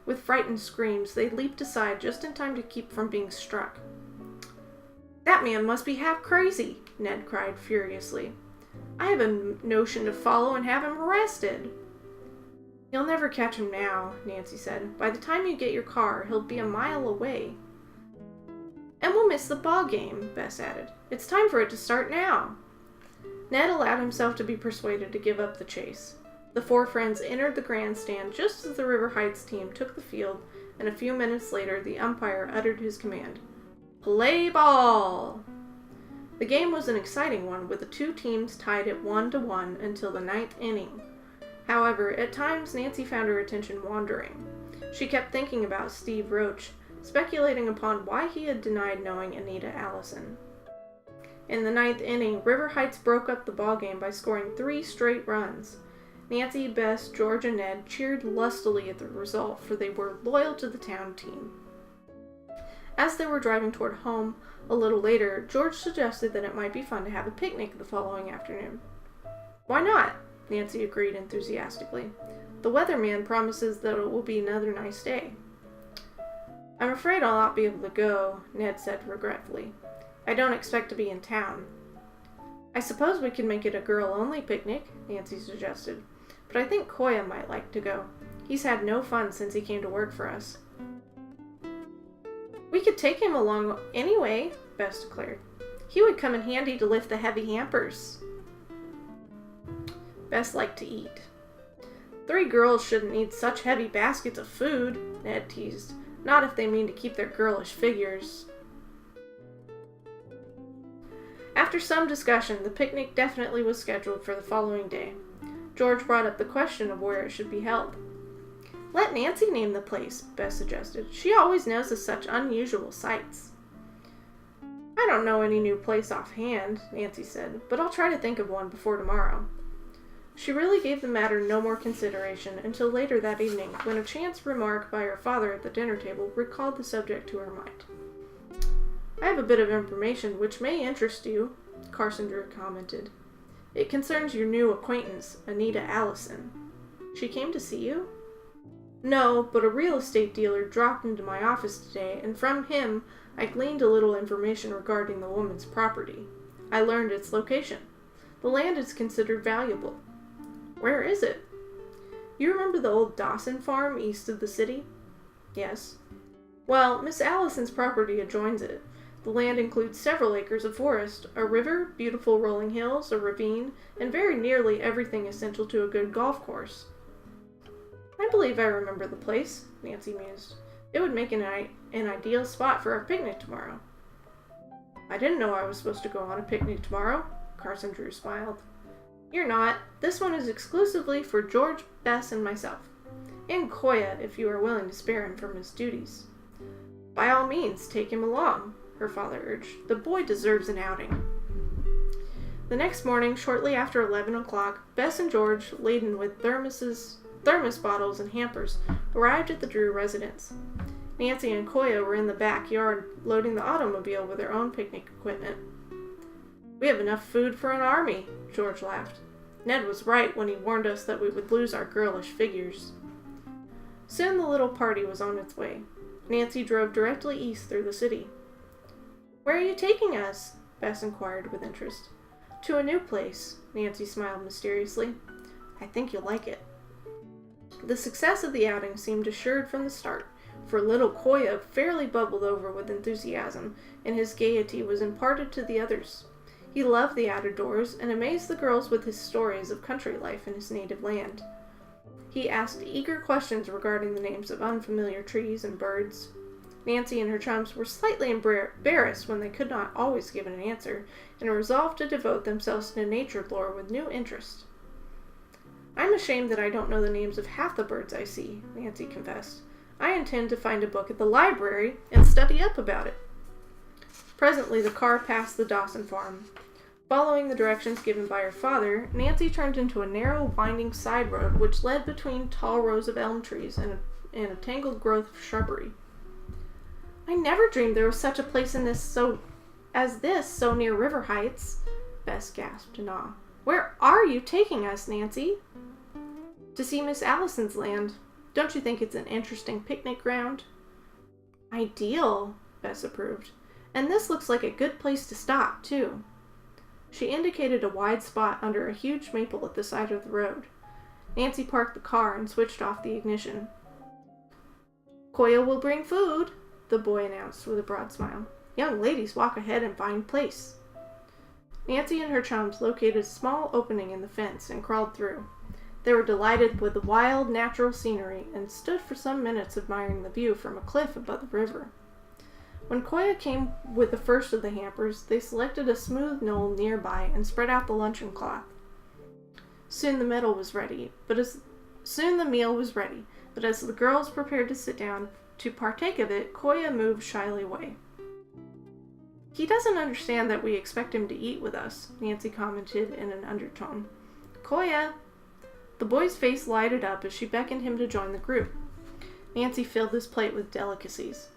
With frightened screams, they leaped aside just in time to keep from being struck. "That man must be half crazy," Ned cried furiously. "I have a notion to follow and have him arrested." "You'll never catch him now," Nancy said. "By the time you get your car, he'll be a mile away." "And we'll miss the ball game," Bess added. "It's time for it to start now." Ned allowed himself to be persuaded to give up the chase. The 4 friends entered the grandstand just as the River Heights team took the field, and a few minutes later the umpire uttered his command. "Play ball!" The game was an exciting one, with the 2 teams tied at 1-1 until the 9th inning. However, at times Nancy found her attention wandering. She kept thinking about Steve Roach, speculating upon why he had denied knowing Anita Allison. In the 9th inning, River Heights broke up the ballgame by scoring 3 straight runs. Nancy, Bess, George, and Ned cheered lustily at the result, for they were loyal to the town team. As they were driving toward home a little later, George suggested that it might be fun to have a picnic the following afternoon. "Why not?" Nancy agreed enthusiastically. "The weatherman promises that it will be another nice day." "I'm afraid I'll not be able to go," Ned said regretfully. "I don't expect to be in town." "I suppose we could make it a girl-only picnic," Nancy suggested. "But I think Koya might like to go. He's had no fun since he came to work for us." "We could take him along anyway," Bess declared. "He would come in handy to lift the heavy hampers." Bess liked to eat. 3 girls shouldn't need such heavy baskets of food," Ned teased. "Not if they mean to keep their girlish figures." After some discussion, the picnic definitely was scheduled for the following day. George brought up the question of where it should be held. "Let Nancy name the place," Bess suggested. "She always knows of such unusual sights." "I don't know any new place offhand," Nancy said, "but I'll try to think of one before tomorrow." She really gave the matter no more consideration until later that evening, when a chance remark by her father at the dinner table recalled the subject to her mind. "I have a bit of information which may interest you," Carson Drew commented. "It concerns your new acquaintance, Anita Allison. She came to see you?" "No, but a real estate dealer dropped into my office today, and from him I gleaned a little information regarding the woman's property. I learned its location. The land is considered valuable." "Where is it?" "You remember the old Dawson farm east of the city?" "Yes." "Well, Miss Allison's property adjoins it. The land includes several acres of forest, a river, beautiful rolling hills, a ravine, and very nearly everything essential to a good golf course." "I believe I remember the place," Nancy mused. "It would make an ideal spot for our picnic tomorrow." "I didn't know I was supposed to go on a picnic tomorrow," Carson Drew smiled. "You're not. This one is exclusively for George, Bess, and myself. And Koya, if you are willing to spare him from his duties." "By all means, take him along," her father urged. "The boy deserves an outing." The next morning, shortly after 11 o'clock, Bess and George, laden with thermos bottles and hampers, arrived at the Drew residence. Nancy and Koya were in the backyard, loading the automobile with their own picnic equipment. "We have enough food for an army," George laughed. "Ned was right when he warned us that we would lose our girlish figures." Soon the little party was on its way. Nancy drove directly east through the city. "Where are you taking us?" Bess inquired with interest. "To a new place," Nancy smiled mysteriously. "I think you'll like it." The success of the outing seemed assured from the start, for little Koya fairly bubbled over with enthusiasm, and his gaiety was imparted to the others. He loved the out-of-doors and amazed the girls with his stories of country life in his native land. He asked eager questions regarding the names of unfamiliar trees and birds. Nancy and her chums were slightly embarrassed when they could not always give an answer, and resolved to devote themselves to nature lore with new interest. "I'm ashamed that I don't know the names of half the birds I see," Nancy confessed. "I intend to find a book at the library and study up about it." Presently the car passed the Dawson farm. Following the directions given by her father, Nancy turned into a narrow, winding side road which led between tall rows of elm trees and a tangled growth of shrubbery. "I never dreamed there was such a place as this so near River Heights," Bess gasped in awe. "Where are you taking us, Nancy?" "To see Miss Allison's land. Don't you think it's an interesting picnic ground?" "Ideal," Bess approved. "And this looks like a good place to stop, too." She indicated a wide spot under a huge maple at the side of the road. Nancy parked the car and switched off the ignition. "Koya will bring food," the boy announced with a broad smile. "Young ladies walk ahead and find place." Nancy and her chums located a small opening in the fence and crawled through. They were delighted with the wild, natural scenery and stood for some minutes admiring the view from a cliff above the river. When Koya came with the first of the hampers, they selected a smooth knoll nearby and spread out the luncheon cloth. Soon the meal was ready, but as the girls prepared to sit down to partake of it, Koya moved shyly away. "He doesn't understand that we expect him to eat with us," Nancy commented in an undertone. "Koya!" The boy's face lighted up as she beckoned him to join the group. Nancy filled his plate with delicacies.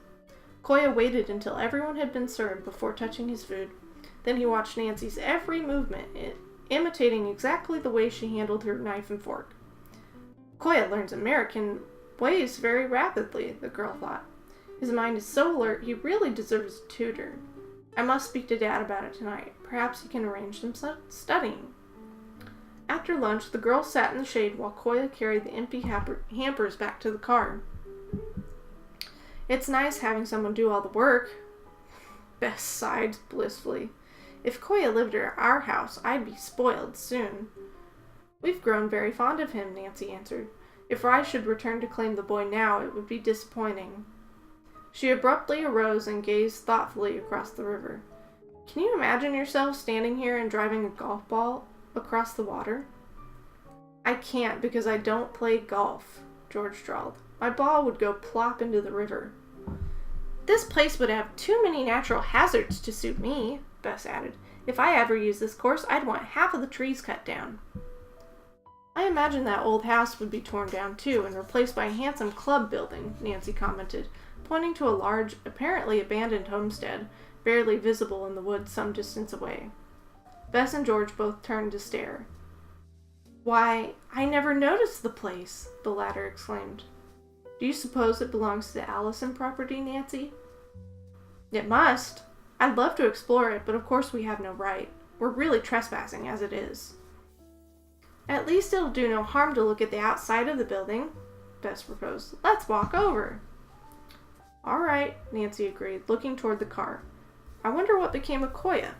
Koya waited until everyone had been served before touching his food. Then he watched Nancy's every movement, imitating exactly the way she handled her knife and fork. "Koya learns American ways very rapidly," the girl thought. "His mind is so alert, he really deserves a tutor. I must speak to Dad about it tonight. Perhaps he can arrange some studying." After lunch, the girls sat in the shade while Koya carried the empty hampers back to the car. "It's nice having someone do all the work," Bess sighed blissfully. "If Koya lived at our house, I'd be spoiled soon." "We've grown very fond of him," Nancy answered. "If I should return to claim the boy now, it would be disappointing." She abruptly arose and gazed thoughtfully across the river. "Can you imagine yourself standing here and driving a golf ball across the water?" "I can't because I don't play golf," George drawled. "My ball would go plop into the river." "This place would have too many natural hazards to suit me," Bess added. "If I ever used this course, I'd want half of the trees cut down." I imagine that old house would be torn down too and replaced by a handsome club building, Nancy commented, pointing to a large, apparently abandoned homestead, barely visible in the woods some distance away. Bess and George both turned to stare. "Why, I never noticed the place," the latter exclaimed. "Do you suppose it belongs to the Allison property, Nancy?" "It must. I'd love to explore it, but of course we have no right. We're really trespassing as it is." "At least it'll do no harm to look at the outside of the building," Bess proposed. "Let's walk over." "All right," Nancy agreed, looking toward the car. "I wonder what became of Koya."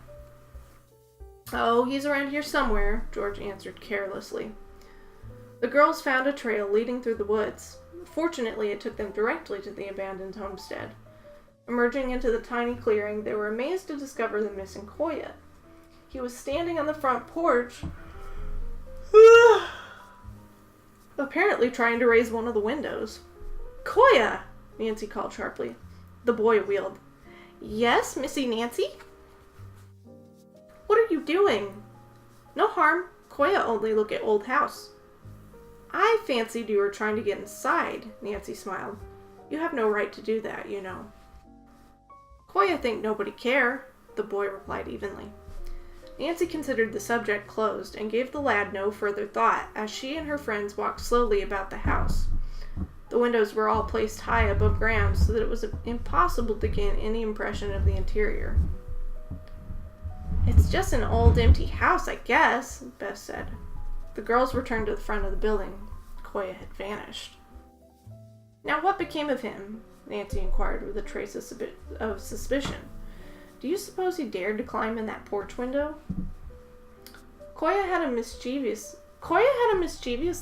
"Oh, he's around here somewhere," George answered carelessly. The girls found a trail leading through the woods. Fortunately, it took them directly to the abandoned homestead. Emerging into the tiny clearing, they were amazed to discover the missing Koya. He was standing on the front porch, apparently trying to raise one of the windows. "Koya!" Nancy called sharply. The boy wheeled. "Yes, Missy Nancy?" "What are you doing?" "No harm. Koya only look at old house." "I fancied you were trying to get inside," Nancy smiled. "You have no right to do that, you know." "Koya think nobody care," the boy replied evenly. Nancy considered the subject closed and gave the lad no further thought as she and her friends walked slowly about the house. The windows were all placed high above ground so that it was impossible to gain any impression of the interior. "It's just an old empty house, I guess," Bess said. The girls returned to the front of the building. Koya had vanished. "Now what became of him?" Nancy inquired with a trace of suspicion. "Do you suppose he dared to climb in that porch window?" Koya had a mischievous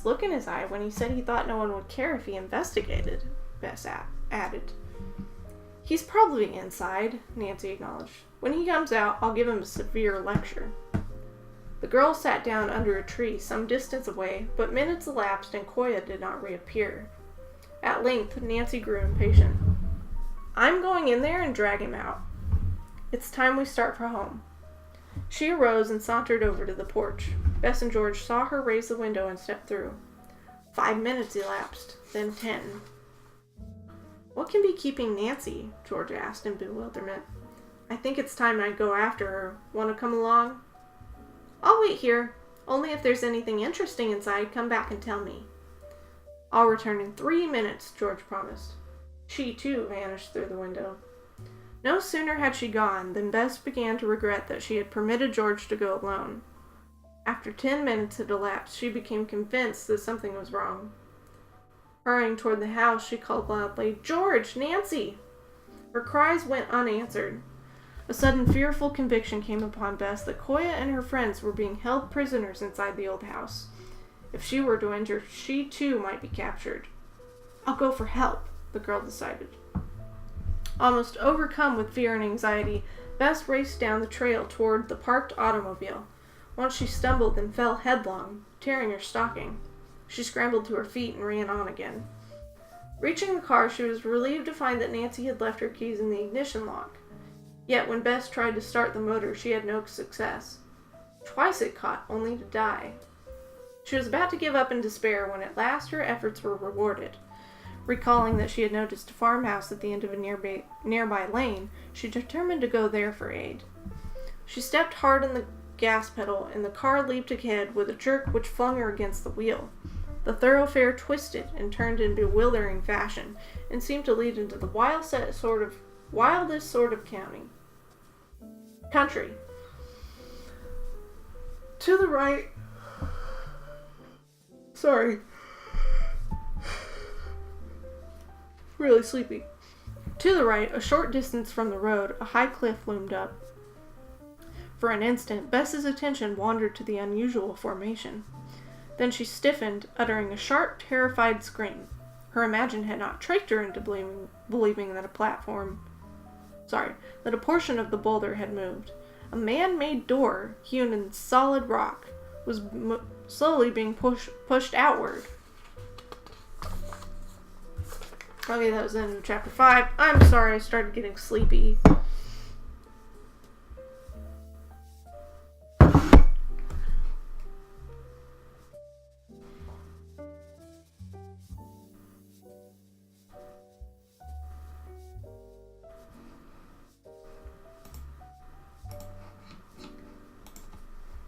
look in his eye when he said he thought no one would care if he investigated, Bess added. "He's probably inside," Nancy acknowledged. "When he comes out, I'll give him a severe lecture." The girls sat down under a tree some distance away, but minutes elapsed and Koya did not reappear. At length, Nancy grew impatient. "I'm going in there and drag him out. It's time we start for home." She arose and sauntered over to the porch. Bess and George saw her raise the window and step through. 5 minutes elapsed, then 10. "What can be keeping Nancy?" George asked in bewilderment. "I think it's time I go after her. Want to come along?" "I'll wait here. Only if there's anything interesting inside, come back and tell me." "I'll return in 3 minutes," George promised. She, too, vanished through the window. No sooner had she gone than Bess began to regret that she had permitted George to go alone. After 10 minutes had elapsed, she became convinced that something was wrong. Hurrying toward the house, she called loudly, "George! Nancy!" Her cries went unanswered. A sudden fearful conviction came upon Bess that Koya and her friends were being held prisoners inside the old house. If she were to enter, she too might be captured. "I'll go for help," the girl decided. Almost overcome with fear and anxiety, Bess raced down the trail toward the parked automobile. Once she stumbled and fell headlong, tearing her stocking. She scrambled to her feet and ran on again. Reaching the car, she was relieved to find that Nancy had left her keys in the ignition lock. Yet when Bess tried to start the motor, she had no success. Twice it caught, only to die. She was about to give up in despair when at last her efforts were rewarded. Recalling that she had noticed a farmhouse at the end of a nearby lane, she determined to go there for aid. She stepped hard on the gas pedal, and the car leaped ahead with a jerk which flung her against the wheel. The thoroughfare twisted and turned in bewildering fashion, and seemed to lead into the wildest sort of country. To the right... Sorry. Really sleepy. To the right, a short distance from the road, a high cliff loomed up. For an instant, Bess's attention wandered to the unusual formation. Then she stiffened, uttering a sharp, terrified scream. Her imagination had not tricked her into believing that a portion of the boulder had moved. A man-made door, hewn in solid rock, was slowly being pushed outward. Okay, that was the end of chapter 5. I'm sorry, I started getting sleepy.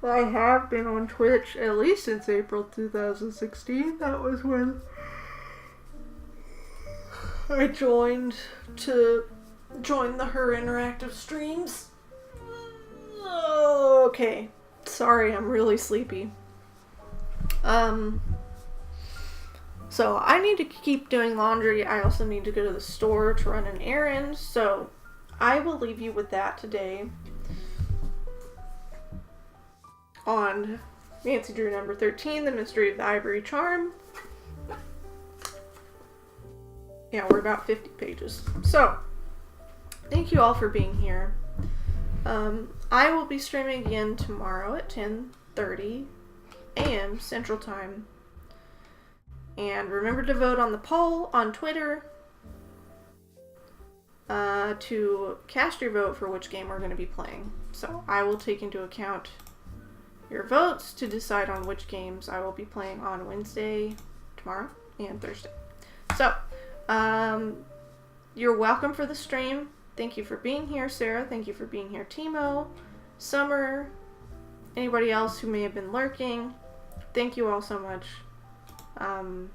I have been on Twitch at least since April 2016. That was when I joined the Her Interactive streams. Okay. Sorry, I'm really sleepy. So I need to keep doing laundry. I also need to go to the store to run an errand. So I will leave you with that today on Nancy Drew number 13, The Mystery of the Ivory Charm. Yeah, we're about 50 pages. So, thank you all for being here. I will be streaming again tomorrow at 10:30 a.m. Central Time. And remember to vote on the poll on Twitter to cast your vote for which game we're going to be playing. So I will take into account your votes to decide on which games I will be playing on Wednesday, tomorrow, and Thursday. So, you're welcome for the stream. Thank you for being here, Sarah. Thank you for being here, Timo, Summer, anybody else who may have been lurking. Thank you all so much. I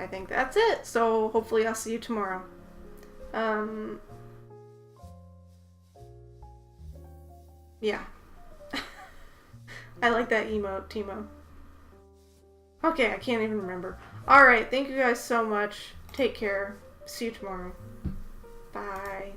think that's it. So hopefully I'll see you tomorrow. Yeah. I like that emote, Timo. Okay, I can't even remember. Alright, thank you guys so much. Take care. See you tomorrow. Bye.